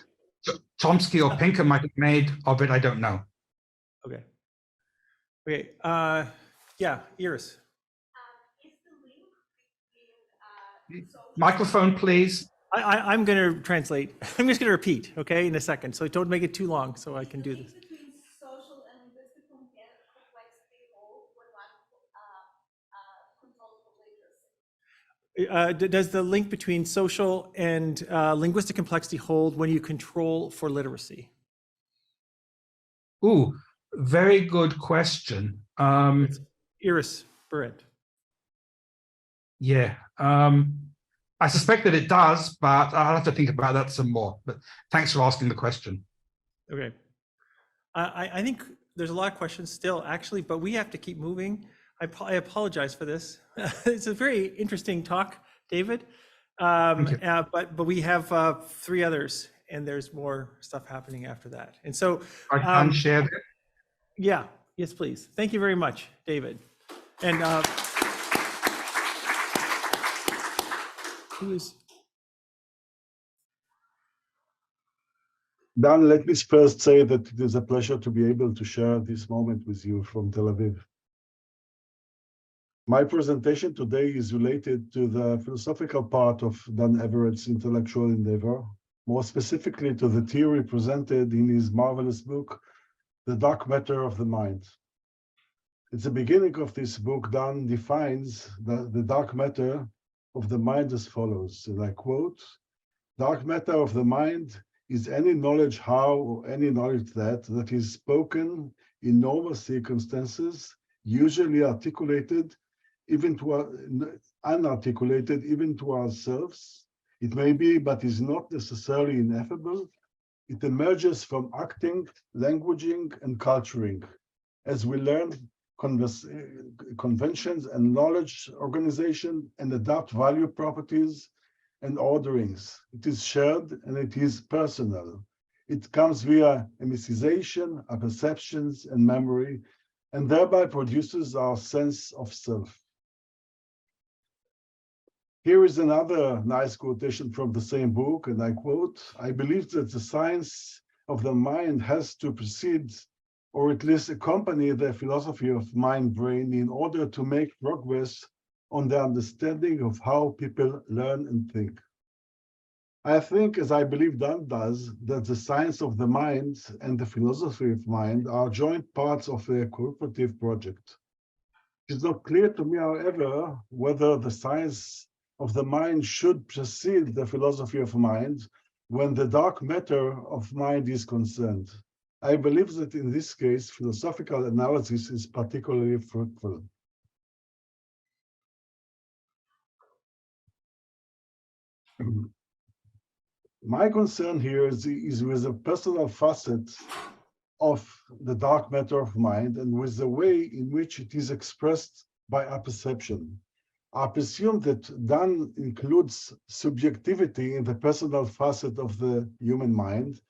Chomsky or Pinker might have made of it, I don't know. Okay. Okay. Yeah, Iris. Is the link between Microphone, please. I'm going to translate. I'm just going to repeat, okay, in a second. So don't make it too long so I can do this. between social and linguistic complexity, or when one Does the link between social and linguistic complexity hold when you control for literacy? Ooh, very good question. Iris Barrett. Yeah, I suspect that it does, but I'll have to think about that some more. But thanks for asking the question. Okay. I think there's a lot of questions still, actually, but we have to keep moving. I apologize for this. It's a very interesting talk, David. But we have 3 others, and there's more stuff happening after that. And so I can share that. yeah, yes, please. Thank you very much, David. And who is? Dan, let me first say that it is a pleasure to be able to share this moment with you from Tel Aviv. My presentation today is related to the philosophical part of Dan Everett's intellectual endeavor, more specifically to the theory presented in his marvelous book, The Dark Matter of the Mind. At the beginning of this book, Dan defines the dark matter of the mind as follows, and I quote, "Dark matter of the mind is any knowledge how or any knowledge that is spoken in normal circumstances, usually articulated, even to unarticulated, even to ourselves. It may be, but is not necessarily ineffable. It emerges from acting, languaging, and culturing, as we learn conventions and knowledge organization and adapt value properties and orderings. It is shared and it is personal. It comes via emicization, our perceptions, and memory, and thereby produces our sense of self." Here is another nice quotation from the same book, and I quote, "I believe that the science of the mind has to precede or at least accompany the philosophy of mind-brain in order to make progress on the understanding of how people learn and think. I think, as I believe Dan does, that the science of the mind and the philosophy of mind are joint parts of a cooperative project. It is not clear to me, however, whether the science of the mind should precede the philosophy of mind when the dark matter of mind is concerned. I believe that in this case, philosophical analysis is particularly fruitful." My concern here is with a personal facet of the dark matter of mind and with the way in which it is expressed by our perception. I presume that Dan includes subjectivity in the personal facet of the human mind,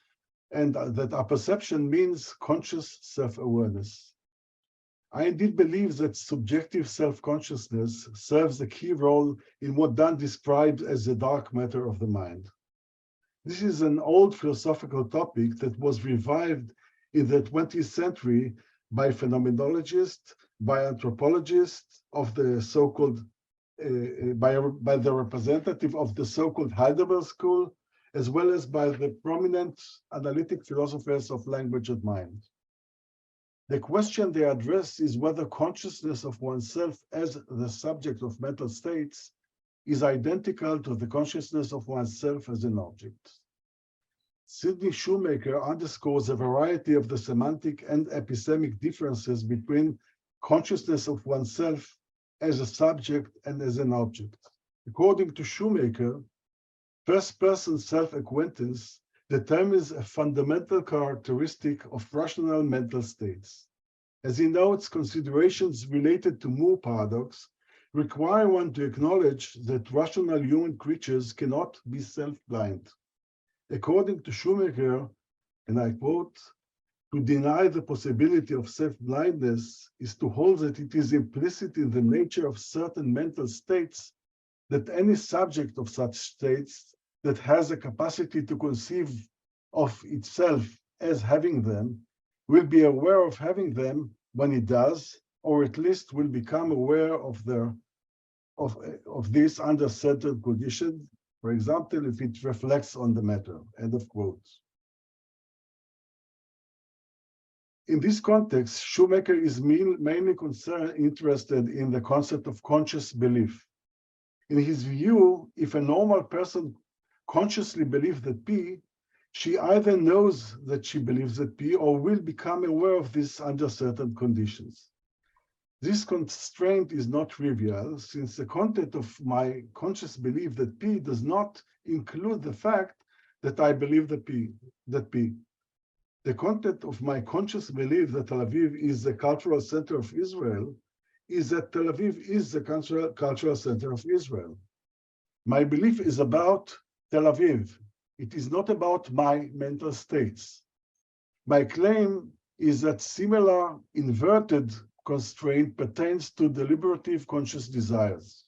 and that our perception means conscious self-awareness. I indeed believe that subjective self-consciousness serves a key role in what Dan describes as the dark matter of the mind. This is an old philosophical topic that was revived in the 20th century by phenomenologists, by anthropologists of the so-called, by the representative of the so-called Heidelberg School, as well as by the prominent analytic philosophers of language and mind. The question they address is whether consciousness of oneself as the subject of mental states is identical to the consciousness of oneself as an object. Sidney Shoemaker underscores a variety of the semantic and epistemic differences between consciousness of oneself as a subject and as an object. According to Shoemaker, first-person self-acquaintance determines a fundamental characteristic of rational mental states. As he notes, considerations related to Moore paradox require one to acknowledge that rational human creatures cannot be self-blind. According to Shoemaker, and I quote, "To deny the possibility of self-blindness is to hold that it is implicit in the nature of certain mental states that any subject of such states that has a capacity to conceive of itself as having them will be aware of having them when it does, or at least will become aware of this under certain conditions, for example, if it reflects on the matter," end of quote. In this context, Shoemaker is mainly interested in the concept of conscious belief. In his view, if a normal person consciously believes that P, she either knows that she believes that P or will become aware of this under certain conditions. This constraint is not trivial, since the content of my conscious belief that P does not include the fact that I believe that P. The content of my conscious belief that Tel Aviv is the cultural center of Israel is that Tel Aviv is the cultural center of Israel. My belief is about Tel Aviv. It is not about my mental states. My claim is that similar inverted constraint pertains to deliberative conscious desires.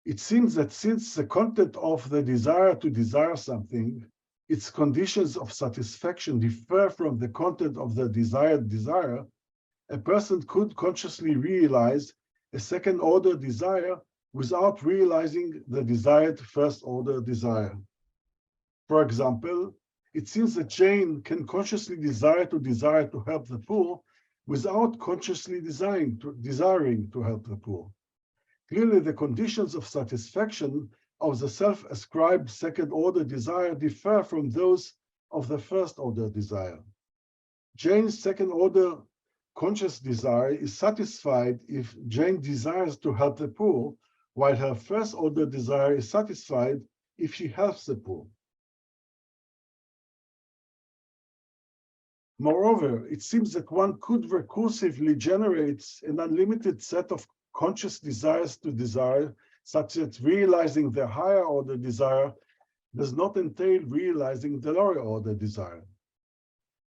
It seems that since the content of the desire to desire something, its conditions of satisfaction differ from the content of the desired desire, a person could consciously realize a second-order desire without realizing the desired first-order desire. For example, it seems that Jane can consciously desire to help the poor without consciously desiring to help the poor. Clearly, the conditions of satisfaction of the self-ascribed second-order desire differ from those of the first-order desire. Jane's second-order conscious desire is satisfied if Jane desires to help the poor, while her first-order desire is satisfied if she helps the poor. Moreover, it seems that one could recursively generate an unlimited set of conscious desires to desire, such that realizing the higher order desire does not entail realizing the lower order desire.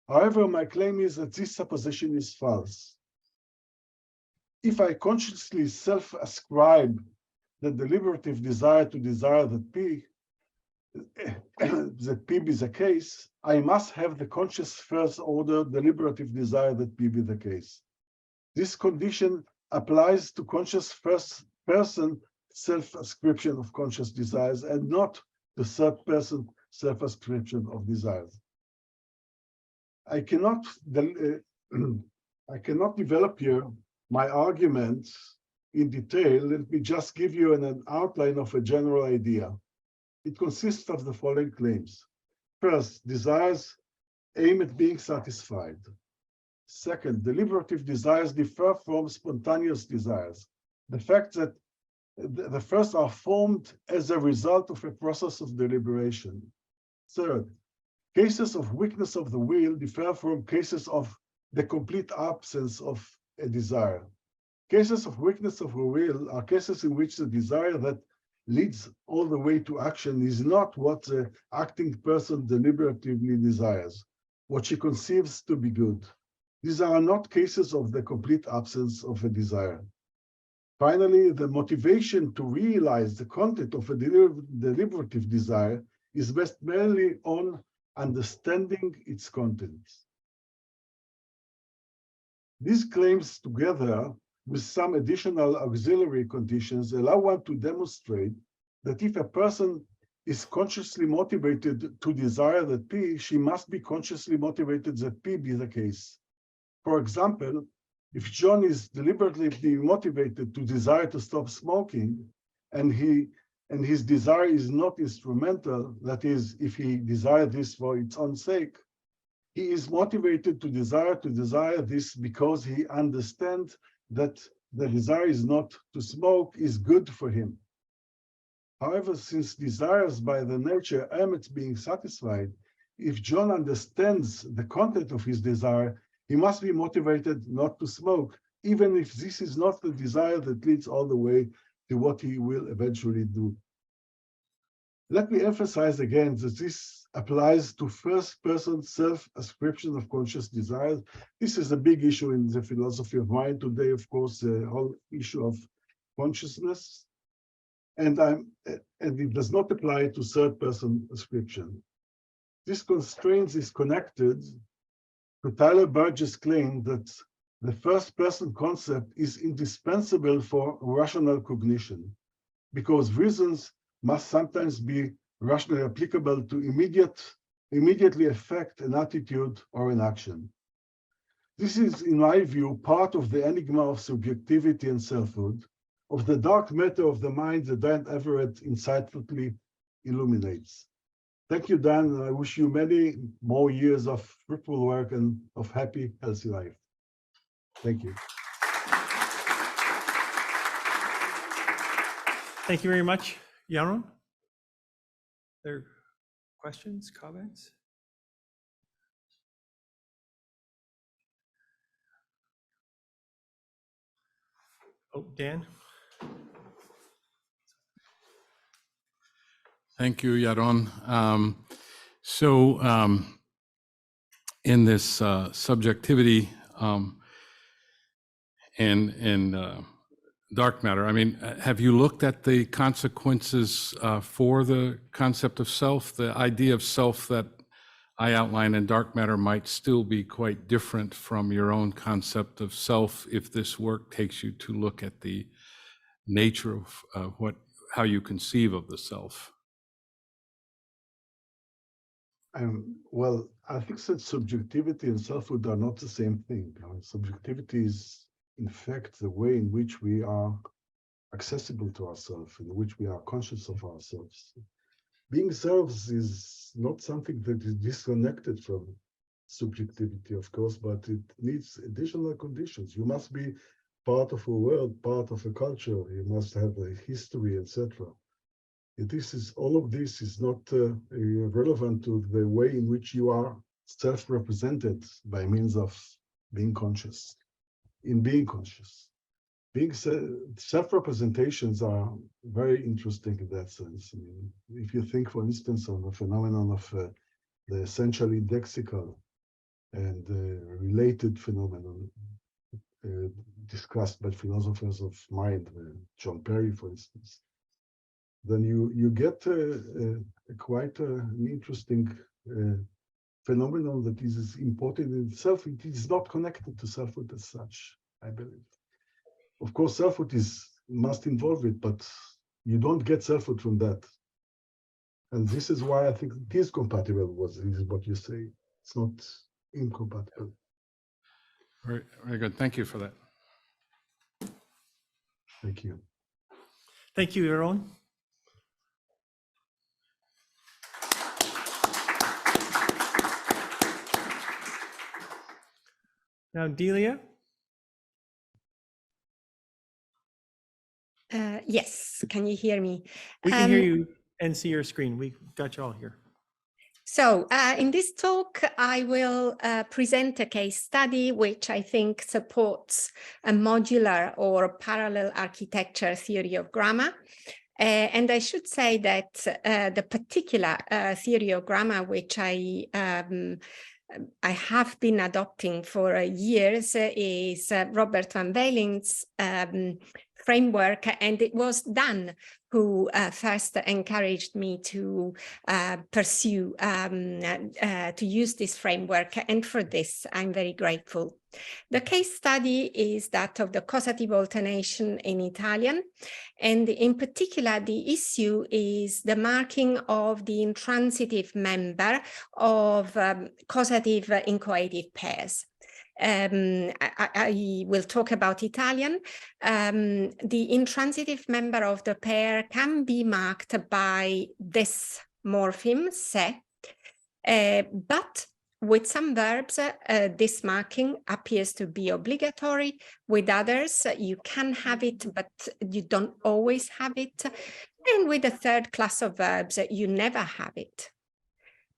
However, my claim is that this supposition is false. If I consciously self-ascribe the deliberative desire to desire that P be the case, I must have the conscious first-order deliberative desire that P be the case. This condition applies to conscious first-person self-ascription of conscious desires and not the third-person self-ascription of desires. I cannot develop here my arguments in detail. Let me just give you an outline of a general idea. It consists of the following claims. First, desires aim at being satisfied. Second, deliberative desires differ from spontaneous desires. The fact that the first are formed as a result of a process of deliberation. Third, cases of weakness of the will differ from cases of the complete absence of a desire. Cases of weakness of the will are cases in which the desire that leads all the way to action is not what the acting person deliberatively desires, what she conceives to be good. These are not cases of the complete absence of a desire. Finally, the motivation to realize the content of a deliberative desire is based mainly on understanding its contents. These claims, together with some additional auxiliary conditions, allow one to demonstrate that if a person is consciously motivated to desire that P, she must be consciously motivated that P be the case. For example, if John is deliberately motivated to desire to stop smoking, and his desire is not instrumental, that is, if he desires this for its own sake, he is motivated to desire this because he understands that the desire is not to smoke is good for him. However, since desires by their nature aim at being satisfied, if John understands the content of his desire, he must be motivated not to smoke, even if this is not the desire that leads all the way to what he will eventually do. Let me emphasize again that this applies to first-person self-ascription of conscious desires. This is a big issue in the philosophy of mind today, of course, the whole issue of consciousness. And it does not apply to third-person ascription. This constraint is connected to Tyler Burge's claim that the first-person concept is indispensable for rational cognition, because reasons must sometimes be rationally applicable to immediately affect an attitude or an action. This is, in my view, part of the enigma of subjectivity and selfhood, of the dark matter of the mind that Dan Everett insightfully illuminates. Thank you, Dan, and I wish you many more years of fruitful work and of happy, healthy life. Thank you. Thank you very much, Yaron. There questions, comments? Oh, Dan? Thank you, Yaron. In this subjectivity and dark matter, I mean, have you looked at the consequences for the concept of self? The idea of self that I outline in dark matter might still be quite different from your own concept of self if this work takes you to look at the nature of how you conceive of the self. Well, I think that subjectivity and selfhood are not the same thing. Subjectivity is, in fact, the way in which we are accessible to ourselves, in which we are conscious of ourselves. Being selves is not something that is disconnected from subjectivity, of course, but it needs additional conditions. You must be part of a world, part of a culture. You must have a history, etc. All of this is not relevant to the way in which you are self-represented by means of being conscious. In being conscious, self-representations are very interesting in that sense. I mean, if you think, for instance, on the phenomenon of the essentially lexical and related phenomenon discussed by philosophers of mind, John Perry, for instance, then you get quite an interesting phenomenon that is important in itself. It is not connected to selfhood as such, I believe. Of course, selfhood must involve it, but you don't get selfhood from that. And this is why I think it is compatible with what you say. It's not incompatible. Very, very good. Thank you for that. Thank you. Thank you, Yaron. Now, Delia? Yes, can you hear me? We can hear you and see your screen. We got you all here. So in this talk, I will present a case study which I think supports a modular or parallel architecture theory of grammar. And I should say that the particular theory of grammar which I have been adopting for years is Robert van Weilen's framework, and it was Dan who first encouraged me to pursue, to use this framework, and for this I'm very grateful. The case study is that of the causative alternation in Italian, and in particular the issue is the marking of the intransitive member of causative inchoative pairs. I will talk about Italian. The intransitive member of the pair can be marked by this morpheme, se, but with some verbs, this marking appears to be obligatory. With others, you can have it, but you don't always have it. And with the third class of verbs, you never have it.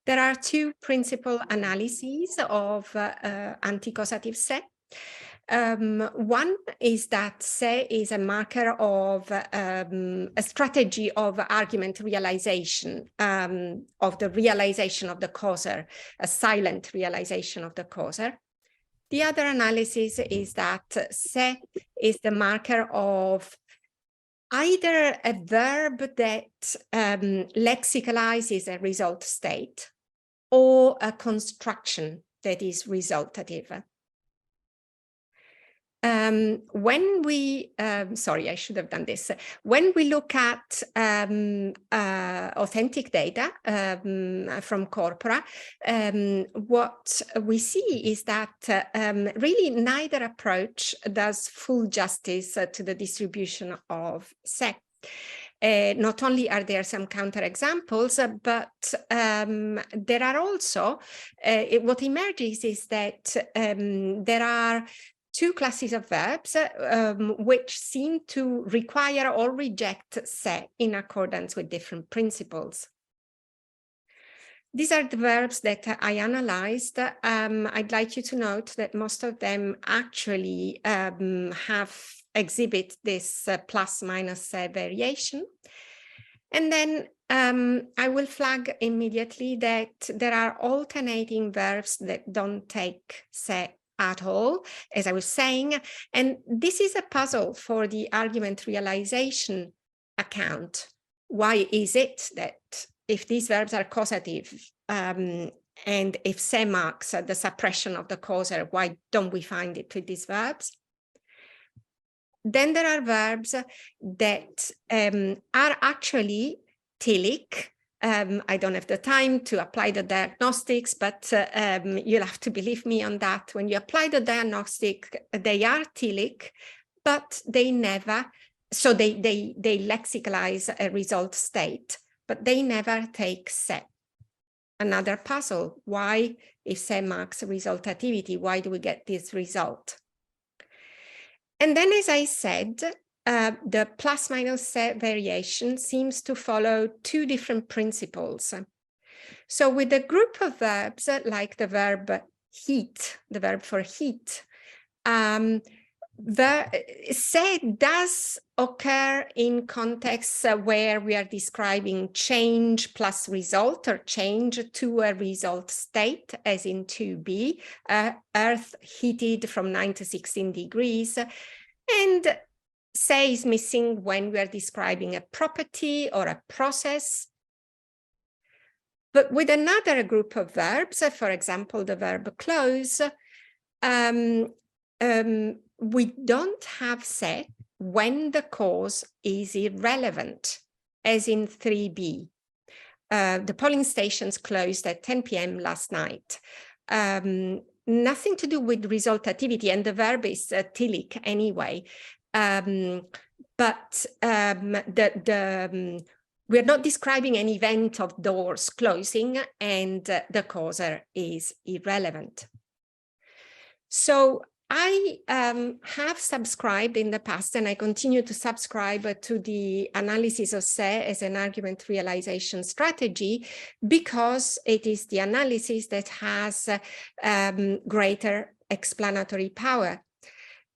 There are two principal analyses of anticausative se. One is that se is a marker of a strategy of argument realization, of the realization of the causer, a silent realization of the causer. The other analysis is that se is the marker of either a verb that lexicalizes a result state or a construction that is resultative. when we, sorry, I should have done this. When we look at authentic data from corpora, what we see is that really neither approach does full justice to the distribution of se. Not only are there some counterexamples, but there are also, what emerges is that there are two classes of verbs which seem to require or reject se in accordance with different principles. These are the verbs that I analyzed. I'd like you to note that most of them actually exhibit this plus minus se variation. And then I will flag immediately that there are alternating verbs that don't take se at all, as I was saying, and this is a puzzle for the argument realization account. Why is it that if these verbs are causative and if se marks the suppression of the causer, why don't we find it with these verbs? Then there are verbs that are actually telic. I don't have the time to apply the diagnostics, but you'll have to believe me on that. When you apply the diagnostic, they are telic, but they never, so they lexicalize a result state, but they never take se. Another puzzle, why, if se marks resultativity, why do we get this result? And then, as I said, the plus minus se variation seems to follow two different principles. So with a group of verbs, like the verb heat, the verb for heat, the se does occur in contexts where we are describing change plus result or change to a result state, as in 2b, Earth heated from 9 to 16 degrees. And se is missing when we are describing a property or a process. But with another group of verbs, for example, the verb close, we don't have se when the cause is irrelevant, as in 3b. The polling stations closed at 10 p.m. last night. Nothing to do with resultativity, and the verb is telic anyway. But we're not describing an event of doors closing, and the causer is irrelevant. So I have subscribed in the past, and I continue to subscribe to the analysis of se as an argument realization strategy, because it is the analysis that has greater explanatory power.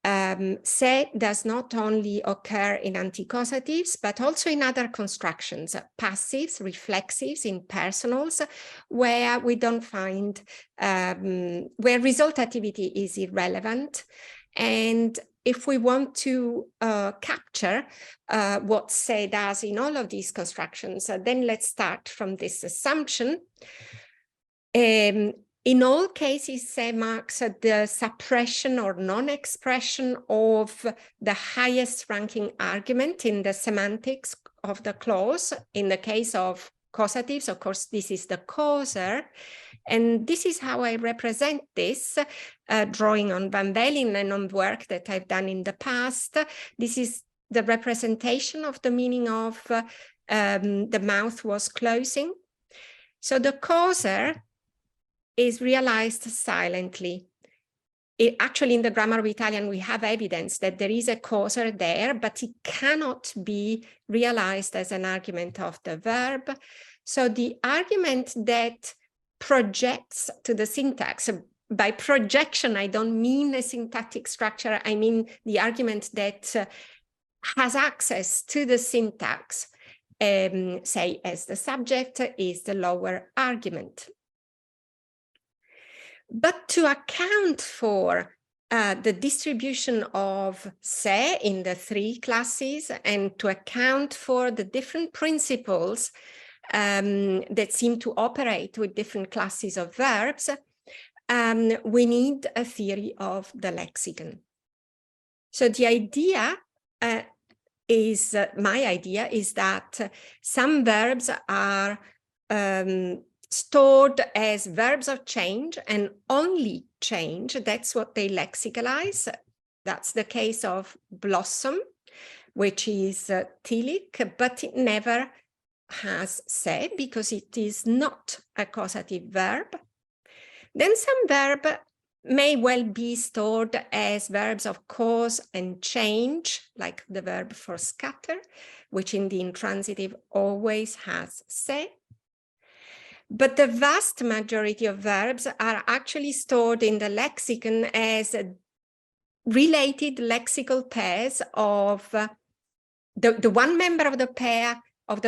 Se does not only occur in anticausatives, but also in other constructions, passives, reflexives, impersonals, where we don't find, where resultativity is irrelevant. And if we want to capture what se does in all of these constructions, then let's start from this assumption. In all cases, se marks the suppression or non-expression of the highest ranking argument in the semantics of the clause. In the case of causatives, of course, this is the causer. And this is how I represent this, drawing on Van Velen and on work that I've done in the past. This is the representation of the meaning of the mouth was closing. So the causer is realized silently. Actually, in the grammar of Italian, we have evidence that there is a causer there, but it cannot be realized as an argument of the verb. So the argument that projects to the syntax, by projection, I don't mean a syntactic structure, I mean the argument that has access to the syntax, say as the subject, is the lower argument. But to account for the distribution of se in the three classes, and to account for the different principles that seem to operate with different classes of verbs, we need a theory of the lexicon. So the idea my idea is that some verbs are stored as verbs of change and only change. That's what they lexicalize. That's the case of blossom, which is telic, but it never has se because it is not a causative verb. Then some verb may well be stored as verbs of cause and change, like the verb for scatter, which in the intransitive always has se. But the vast majority of verbs are actually stored in the lexicon as related lexical pairs of the one member of the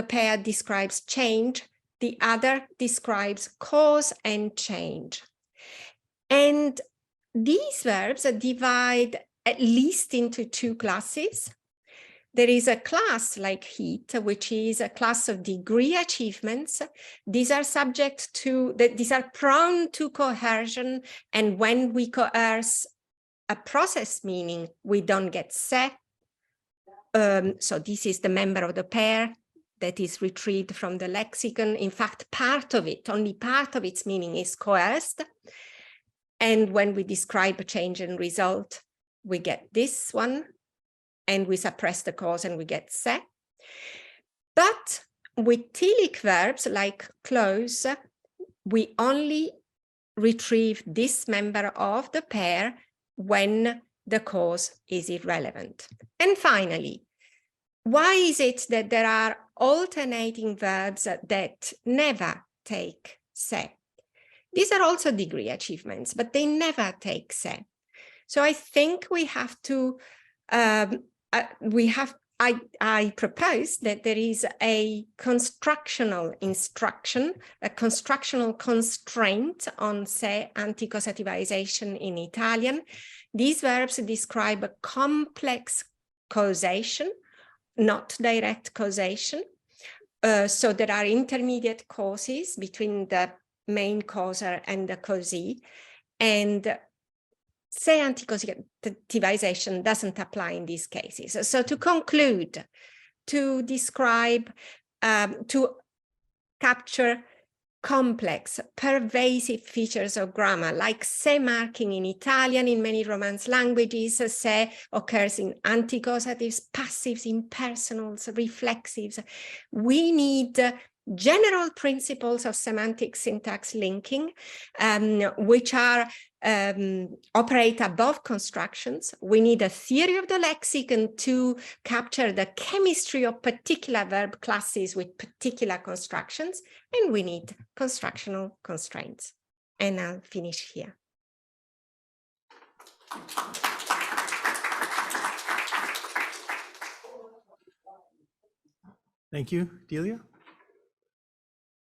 pair describes change, the other describes cause and change. And these verbs divide at least into two classes. There is a class like heat, which is a class of degree achievements. These are these are prone to coercion. And when we coerce a process meaning, we don't get se. So this is the member of the pair that is retrieved from the lexicon. In fact, only part of its meaning is coerced. And when we describe a change and result, we get this one, and we suppress the cause and we get se. But with telic verbs like close, we only retrieve this member of the pair when the cause is irrelevant. And finally, why is it that there are alternating verbs that never take se? These are also degree achievements, but they never take se. So I think we have to, I propose that there is a constructional instruction, a constructional constraint on se anticausativization in Italian. These verbs describe a complex causation, not direct causation. So there are intermediate causes between the main causer and the causee, and se anticausativization doesn't apply in these cases. So to conclude, to describe, to capture complex, pervasive features of grammar, like se marking in Italian, in many Romance languages, se occurs in anticausatives, passives, impersonals, reflexives. We need general principles of semantic syntax linking, which are operate above constructions. We need a theory of the lexicon to capture the chemistry of particular verb classes with particular constructions, and we need constructional constraints. And I'll finish here. Thank you, Delia.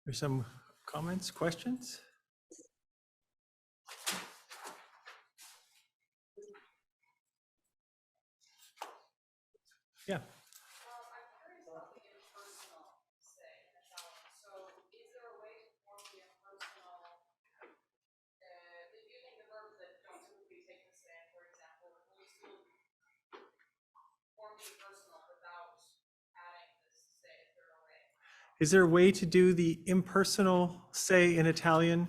There's some comments, questions? Yeah. I'm curious about the impersonal say in Italian. So is there a way to form the impersonal using the verbs that don't typically take the say, for example, can we still form the impersonal without adding this say? Is there a way? Is there a way to do the impersonal say in Italian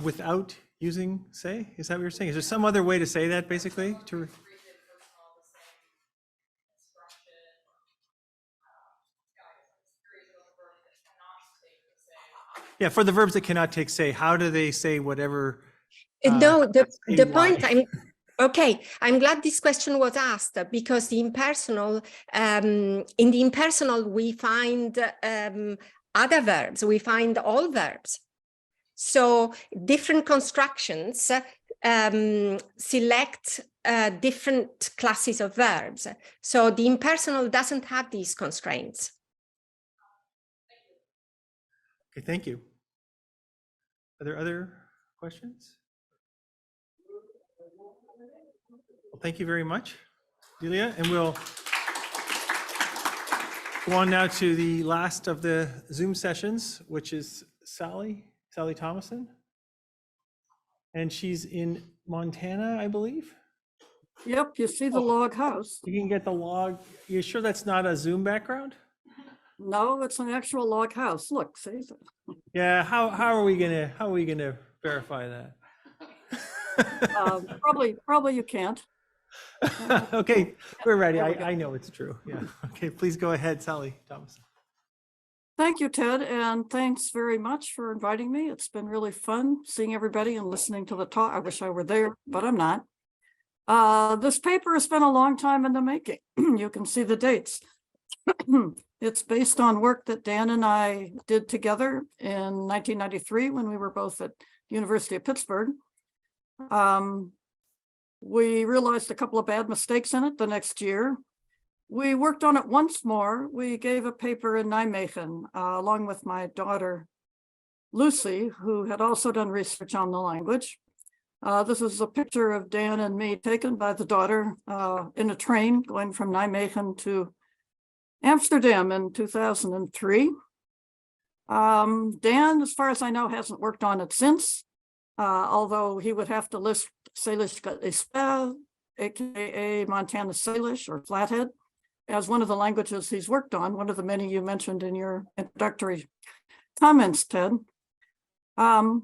without using say? Is that what you're saying? Is there some other way to say that, basically? To yeah, for the verbs that cannot take say, how do they say whatever? No, the point I'm glad this question was asked, because the impersonal, in the impersonal, we find other verbs, we find all verbs. So different constructions select different classes of verbs. So the impersonal doesn't have these constraints. Okay, thank you. Are there other questions? Well, thank you very much, Delia, and we'll go on now to the last of the Zoom sessions, which is Sally Thomason, and she's in Montana, I believe. Yep, you see the log house. You can get the log. You sure that's not a Zoom background? No, it's an actual log house. Look, see? Yeah, how are we gonna verify that? Probably you can't. Okay, we're ready. There we go. I know it's true. Yeah. Okay, please go ahead, Sally Thomason. Thank you, Ted, and thanks very much for inviting me. It's been really fun seeing everybody and listening to the talk. I wish I were there, but I'm not. This paper has been a long time in the making. You can see the dates. It's based on work that Dan and I did together in 1993 when we were both at the University of Pittsburgh. We realized a couple of bad mistakes in it the next year. We worked on it once more. We gave a paper in Nijmegen along with my daughter, Lucy, who had also done research on the language. This is a picture of Dan and me taken by the daughter in a train going from Nijmegen to Amsterdam in 2003. Dan, as far as I know, hasn't worked on it since, although he would have to list Séliš-Ql'ispé, aka Montana Salish or Flathead, as one of the languages he's worked on, one of the many you mentioned in your introductory comments, Ted. I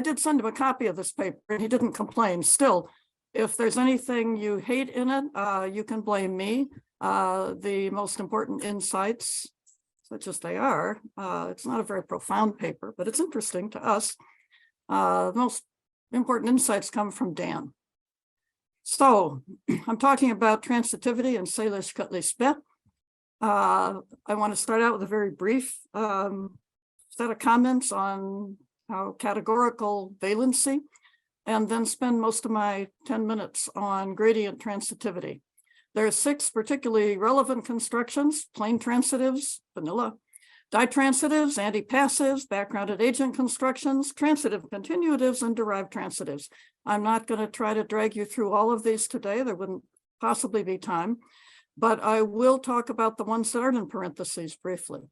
did send him a copy of this paper and he didn't complain. Still, if there's anything you hate in it, you can blame me. The most important insights, such as they are, it's not a very profound paper, but it's interesting to us. The most important insights come from Dan. So I'm talking about transitivity and Séliš-Ql'ispé. I want to start out with a very brief set of comments on how categorical valency, and then spend most of my 10 minutes on gradient transitivity. There are 6 particularly relevant constructions: plain transitives, vanilla, ditransitives, antipassives, backgrounded agent constructions, transitive continuatives, and derived transitives. I'm not going to try to drag you through all of these today. There wouldn't possibly be time, but I will talk about the ones that aren't in parentheses briefly.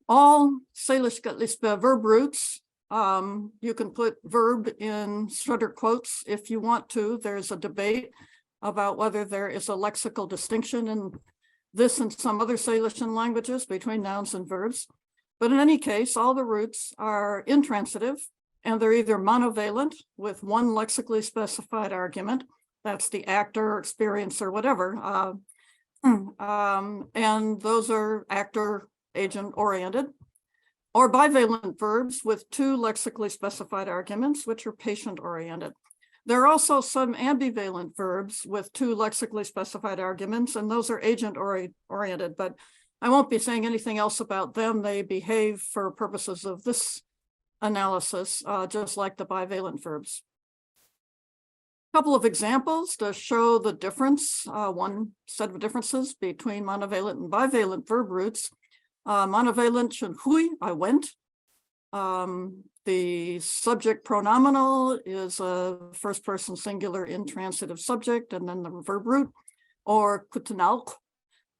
All Séliš-Ql'ispé verb roots, you can put verb in Strutter quotes if you want to. There's a debate about whether there is a lexical distinction in this and some other Salishan languages between nouns and verbs. But in any case, all the roots are intransitive, and they're either monovalent with one lexically specified argument, that's the actor, experience, or whatever, and those are actor agent oriented, or bivalent verbs with 2 lexically specified arguments, which are patient oriented. There are also some ambivalent verbs with 2 lexically specified arguments, and those are agent oriented, but I won't be saying anything else about them. They behave for purposes of this analysis, just like the bivalent verbs. A couple of examples to show the difference, one set of differences between monovalent and bivalent verb roots. Monovalent hui, I went. The subject pronominal is a first person singular intransitive subject and then the verb root, or kutanalk,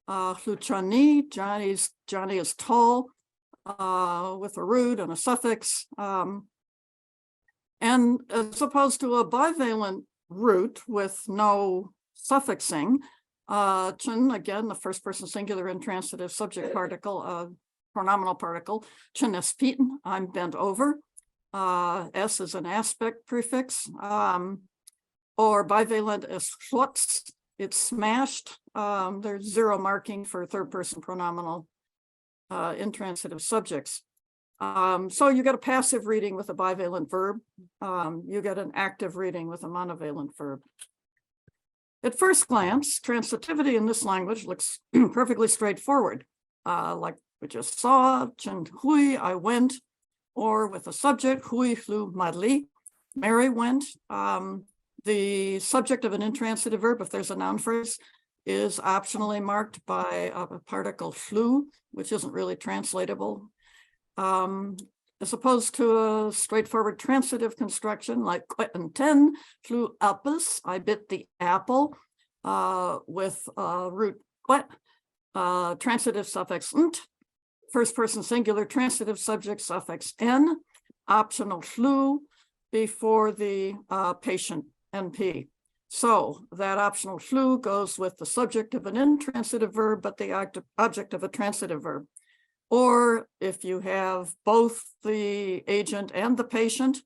hluchani, Johnny is tall, with a root and a suffix. And as opposed to a bivalent root with no suffixing, chun, again, the first person singular intransitive subject particle, pronominal particle, chunespiten, I'm bent over. S is an aspect prefix, or bivalent is flux, it's smashed. There's 0 marking for third person pronominal intransitive subjects. So you get a passive reading with a bivalent verb. You get an active reading with a monovalent verb. At first glance, transitivity in this language looks perfectly straightforward. Like we just saw, chen hui, I went, or with a subject, hui flew madli, Mary went. The subject of an intransitive verb, if there's a noun phrase, is optionally marked by a particle flew, which isn't really translatable. As opposed to a straightforward transitive construction like ten flew apples, I bit the apple, with root transitive suffix nt, first person singular transitive subject suffix n, optional flu before the patient NP. So that optional flu goes with the subject of an intransitive verb, but the object of a transitive verb. Or if you have both the agent and the patient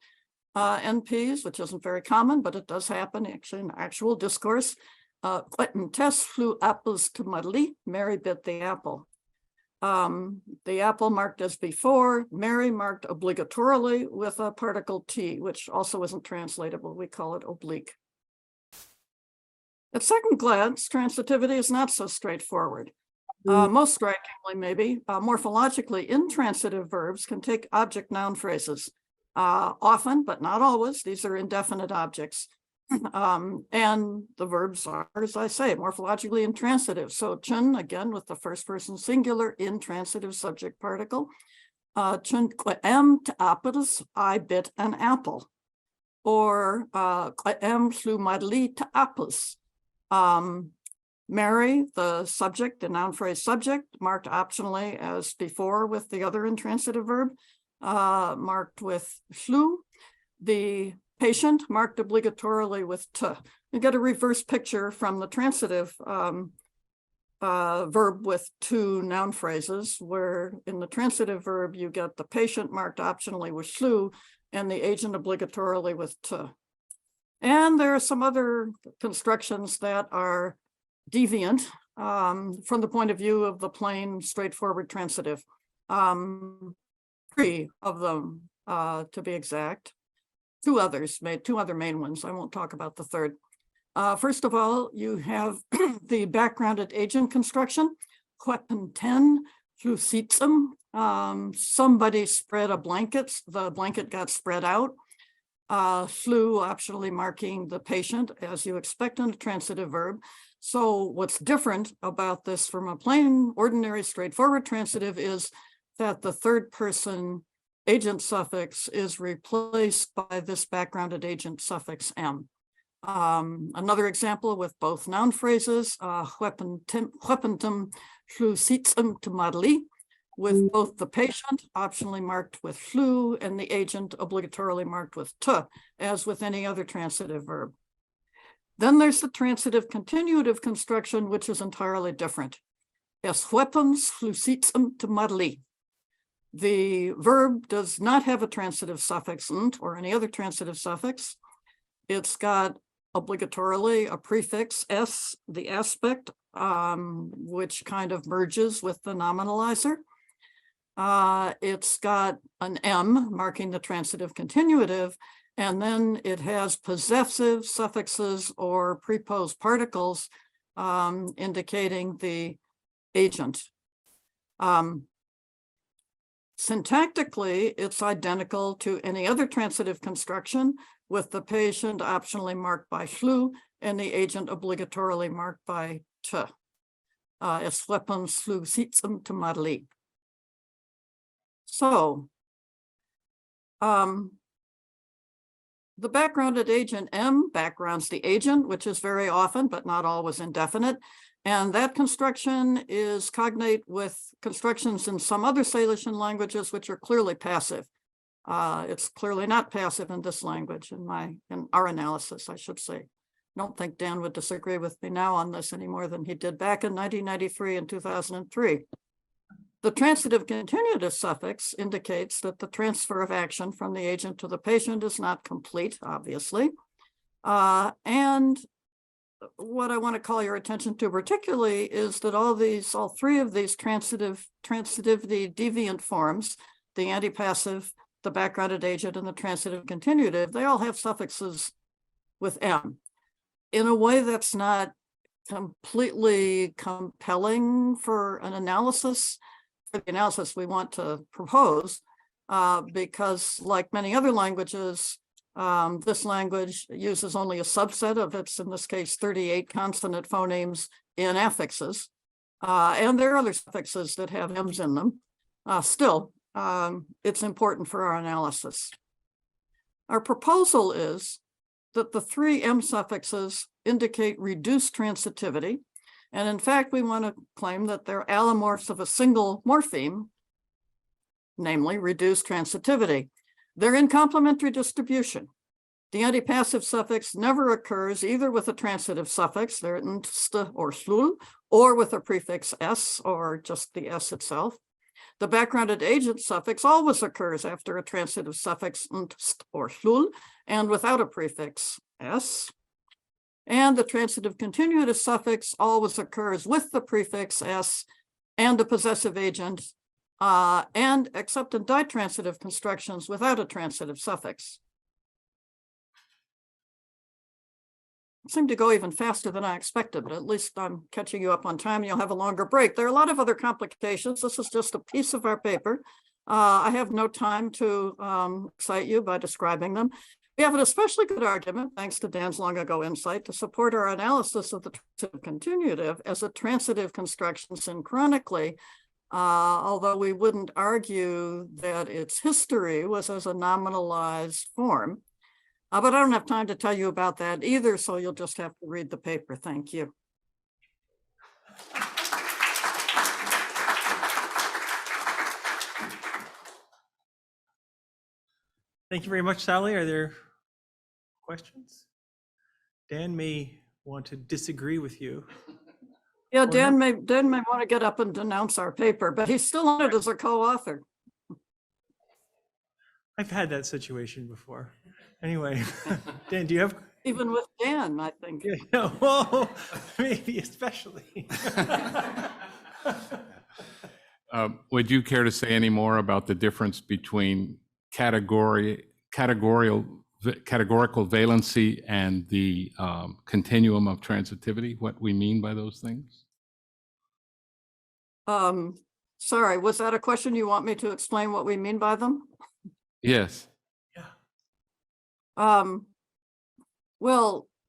NPs, which isn't very common, but it does happen actually in actual discourse. Tess flew apples to Mudley, Mary bit the apple. The apple marked as before, Mary marked obligatorily with a particle T, which also isn't translatable. We call it oblique. At second glance, transitivity is not so straightforward. Most strikingly, maybe, morphologically, intransitive verbs can take object noun phrases. Often, but not always, these are indefinite objects. And the verbs are, as I say, morphologically intransitive. So chun, again, with the first person singular, intransitive subject particle. Chun to apples, I bit an apple. Or flew madly to apples. Mary, the subject, the noun phrase subject, marked optionally as before with the other intransitive verb, marked with flew. The patient marked obligatorily with to. You get a reverse picture from the transitive verb with two noun phrases, where in the transitive verb you get the patient marked optionally with flew and the agent obligatorily with to. And there are some other constructions that are deviant from the point of view of the plain, straightforward transitive. 3 of them, to be exact. 2 others, made 2 other main ones. I won't talk about the third. First of all, you have the backgrounded agent construction. Weapon 10, flusitsum. Somebody spread a blanket. The blanket got spread out. Flew optionally marking the patient, as you expect in a transitive verb. So what's different about this from a plain, ordinary, straightforward transitive is that the third person agent suffix is replaced by this backgrounded agent suffix M. Another example with both noun phrases, weapentum flusitsum to madli, with both the patient optionally marked with flu and the agent obligatorily marked with to, as with any other transitive verb. Then there's the transitive continuative construction, which is entirely different. Es weapons flusitsum to madli. The verb does not have a transitive suffix nt or any other transitive suffix. It's got obligatorily a prefix s, the aspect, which kind of merges with the nominalizer. It's got an M marking the transitive continuative, and then it has possessive suffixes or preposed particles indicating the agent. Syntactically, it's identical to any other transitive construction, with the patient optionally marked by flu and the agent obligatorily marked by to. Es weapons flusitsum to madli. So, the backgrounded agent M backgrounds the agent, which is very often, but not always, indefinite. And that construction is cognate with constructions in some other Salishan languages, which are clearly passive. It's clearly not passive in this language, in our analysis, I should say. I don't think Dan would disagree with me now on this any more than he did back in 1993 and 2003. The transitive continuative suffix indicates that the transfer of action from the agent to the patient is not complete, obviously. And what I want to call your attention to particularly is that all 3 of these transitivity deviant forms, the antipassive, the backgrounded agent, and the transitive continuative, they all have suffixes with M in a way that's not completely compelling for an analysis, for the analysis we want to propose, because like many other languages, this language uses only a subset of its, in this case, 38 consonant phonemes in affixes. And there are other suffixes that have M's in them. Still, it's important for our analysis. Our proposal is that the 3 M suffixes indicate reduced transitivity. And in fact, we want to claim that they're allomorphs of a single morpheme, namely reduced transitivity. They're in complementary distribution. The antipassive suffix never occurs either with a transitive suffix, there nst or slul, or with a prefix s or just the s itself. The backgrounded agent suffix always occurs after a transitive suffix nst or slul and without a prefix s. And the transitive continuative suffix always occurs with the prefix s and a possessive agent, and except in ditransitive constructions without a transitive suffix. Seemed to go even faster than I expected, but at least I'm catching you up on time. You'll have a longer break. There are a lot of other complications. This is just a piece of our paper. I have no time to excite you by describing them. We have an especially good argument, thanks to Dan's long ago insight, to support our analysis of the transitive continuative as a transitive construction synchronically, although we wouldn't argue that its history was as a nominalized form. But I don't have time to tell you about that either, so you'll just have to read the paper. Thank you. Thank you very much, Sally. Are there questions? Dan may want to disagree with you. Yeah, Dan may want to get up and denounce our paper, but he's still on it as a co-author. I've had that situation before. Anyway, Dan, do you have? Even with Dan, I think. Yeah, well, maybe especially. Would you care to say any more about the difference between categorical valency and the continuum of transitivity, what we mean by those things? Sorry, was that a question you want me to explain what we mean by them? Yes. Well,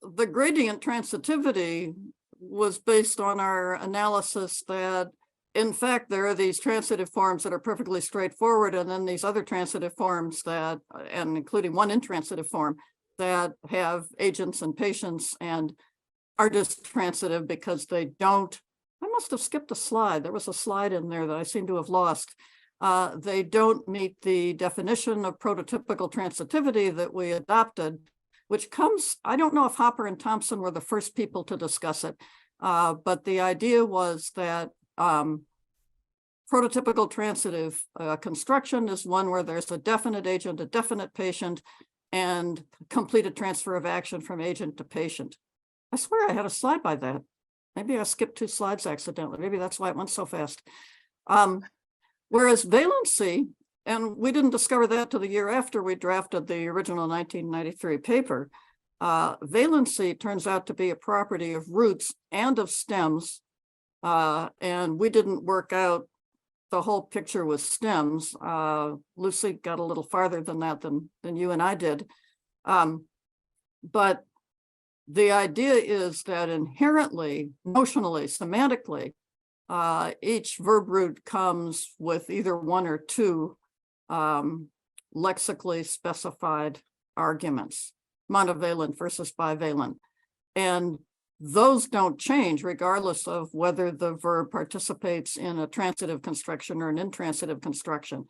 the gradient transitivity was based on our analysis that, in fact, there are these transitive forms that are perfectly straightforward, and then these other transitive forms that, and including one intransitive form, that have agents and patients and are just transitive because they don't, I must have skipped a slide. There was a slide in there that I seem to have lost. They don't meet the definition of prototypical transitivity that we adopted, which comes, I don't know if Hopper and Thompson were the first people to discuss it, but the idea was that prototypical transitive construction is one where there's a definite agent, a definite patient, and completed transfer of action from agent to patient. I swear I had a slide by that. Maybe I skipped 2 slides accidentally. Maybe that's why it went so fast. Whereas valency, and we didn't discover that till the year after we drafted the original 1993 paper, valency turns out to be a property of roots and of stems, and we didn't work out the whole picture with stems. Lucy got a little farther than that than you and I did. But the idea is that inherently, notionally, semantically, each verb root comes with either 1 or 2 lexically specified arguments, monovalent versus bivalent. And those don't change regardless of whether the verb participates in a transitive construction or an intransitive construction.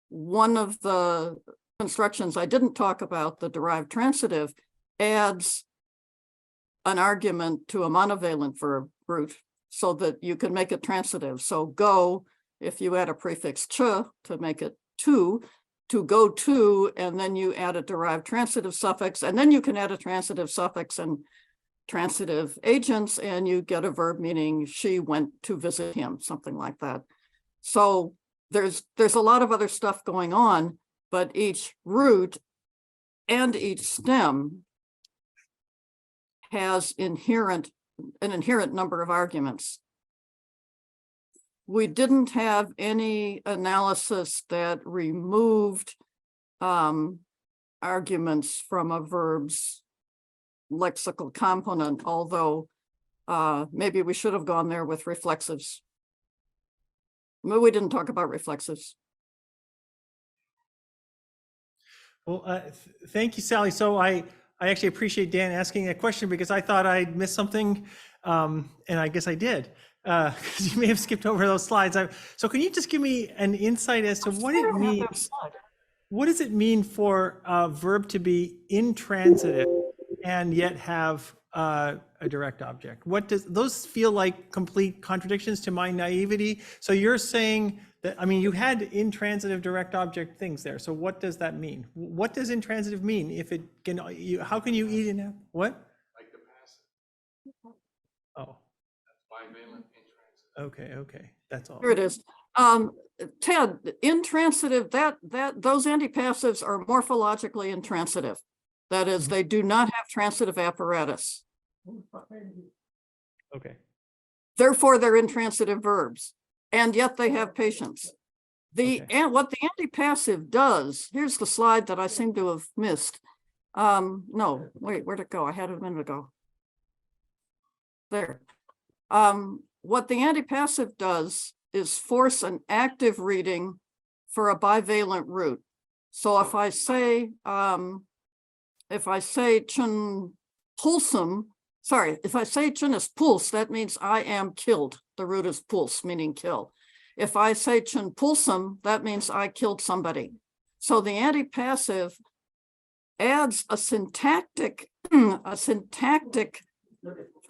One of the constructions I didn't talk about, the derived transitive, adds an argument to a monovalent verb root so that you can make it transitive. So go, if you add a prefix ch to make it to go to, and then you add a derived transitive suffix, and then you can add a transitive suffix and transitive agents, and you get a verb meaning she went to visit him, something like that. So there's a lot of other stuff going on, but each root and each stem has an inherent number of arguments. We didn't have any analysis that removed arguments from a verb's lexical component, although maybe we should have gone there with reflexives. But we didn't talk about reflexives. Well, thank you, Sally. So I actually appreciate Dan asking that question because I thought I'd missed something, and I guess I did, because you may have skipped over those slides. So can you just give me an insight as to what it means? What does it mean for a verb to be intransitive and yet have a direct object? What does those feel like complete contradictions to my naivety? So you're saying that, I mean, you had intransitive direct object things there. So what does that mean? What does intransitive mean? If it can, how can you eat an apple? What? Like the passive. Oh, Bivalent intransitive. okay. That's all. Here it is. Ted, intransitive, those antipassives are morphologically intransitive. That is, they do not have transitive apparatus. Okay. Therefore, they're intransitive verbs, and yet they have patience. And what the antipassive does, here's the slide that I seem to have missed. No, wait, where'd it go? I had it a minute ago. There. What the antipassive does is force an active reading for a bivalent root. So if I say chun pulsum, sorry, if I say chun is puls, that means I am killed. The root is puls, meaning kill. If I say chun pulsum, that means I killed somebody. So the antipassive adds a syntactic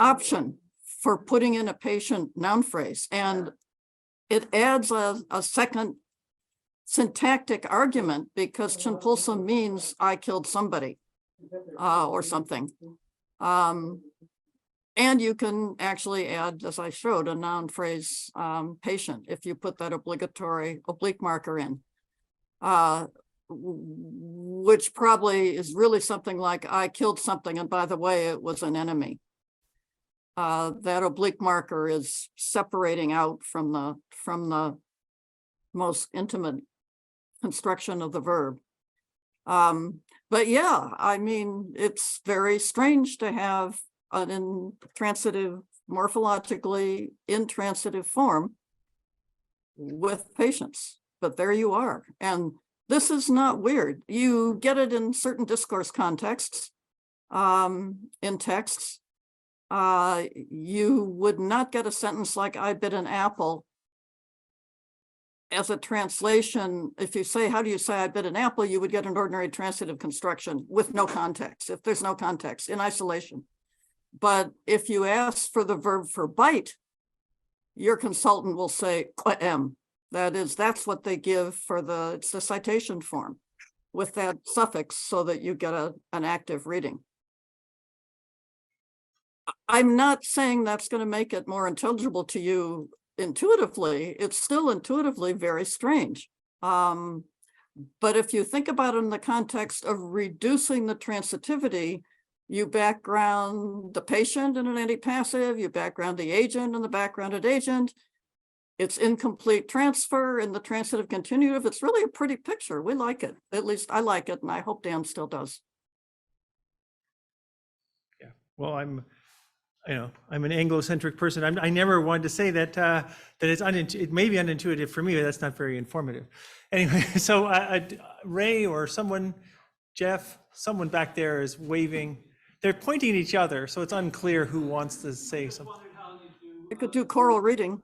option for putting in a patient noun phrase, and it adds a second syntactic argument because chimpulsum means I killed somebody or something. And you can actually add, as I showed, a noun phrase patient if you put that obligatory oblique marker in, which probably is really something like I killed something, and by the way, it was an enemy. That oblique marker is separating out from the most intimate construction of the verb. But yeah, I mean, it's very strange to have an intransitive, morphologically intransitive form with patience, but there you are. And this is not weird. You get it in certain discourse contexts, in texts. You would not get a sentence like I bit an apple as a translation. If you say, how do you say I bit an apple? You would get an ordinary transitive construction with no context, if there's no context, in isolation. But if you ask for the verb for bite, your consultant will say "em." That's what they give for it's the citation form with that suffix so that you get an active reading. I'm not saying that's going to make it more intelligible to you intuitively. It's still intuitively very strange. But if you think about it in the context of reducing the transitivity, you background the patient in an antipassive, you background the agent in the backgrounded agent. It's incomplete transfer in the transitive continuative. It's really a pretty picture. We like it. At least I like it, and I hope Dan still does. Yeah. Well, I'm an Anglo-centric person. I never wanted to say that it may be unintuitive for me, but that's not very informative. Anyway, so Ray or someone, Jeff, someone back there is waving. They're pointing at each other, so it's unclear who wants to say something. You could do choral reading.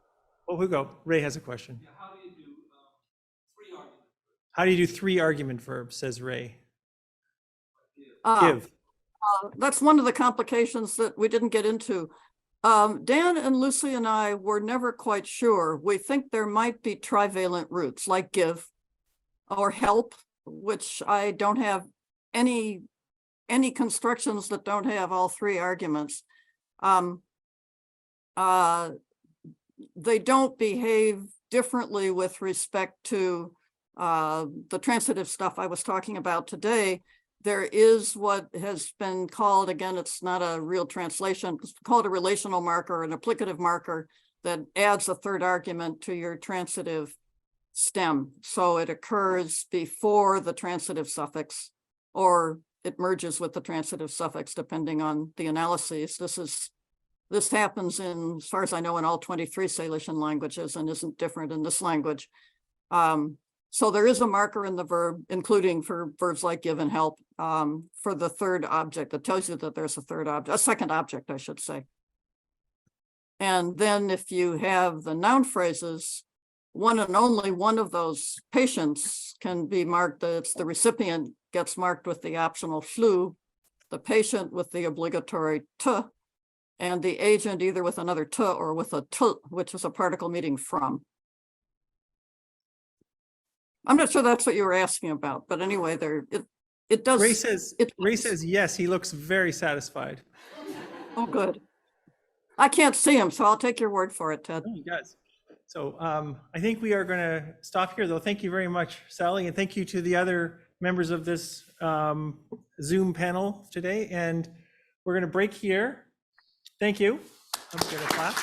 Oh, who go? Ray has a question. Yeah, how do you do three arguments? How do you do three argument verbs, says Ray? Give. That's one of the complications that we didn't get into. Dan and Lucy and I were never quite sure. We think there might be trivalent roots like give or help, which I don't have any constructions that don't have all three arguments. They don't behave differently with respect to the transitive stuff I was talking about today. There is what has been called, again, it's not a real translation, it's called a relational marker, an applicative marker that adds a third argument to your transitive stem. So it occurs before the transitive suffix, or it merges with the transitive suffix, depending on the analyses. This happens in, as far as I know, in all 23 Salishan languages and isn't different in this language. So there is a marker in the verb, including for verbs like give and help, for the third object that tells you that there's a second object, I should say. And then if you have the noun phrases, one and only one of those patients can be marked, it's the recipient gets marked with the optional flu, the patient with the obligatory t, and the agent either with another t or with a t, which is a particle meaning from. I'm not sure that's what you were asking about, but anyway, it does. Ray says yes, he looks very satisfied. Oh, good. I can't see him, so I'll take your word for it, Ted. Oh, he does. So I think we are going to stop here, though. Thank you very much, Sally, and thank you to the other members of this Zoom panel today. And we're going to break here. Thank you. I'm going to clap.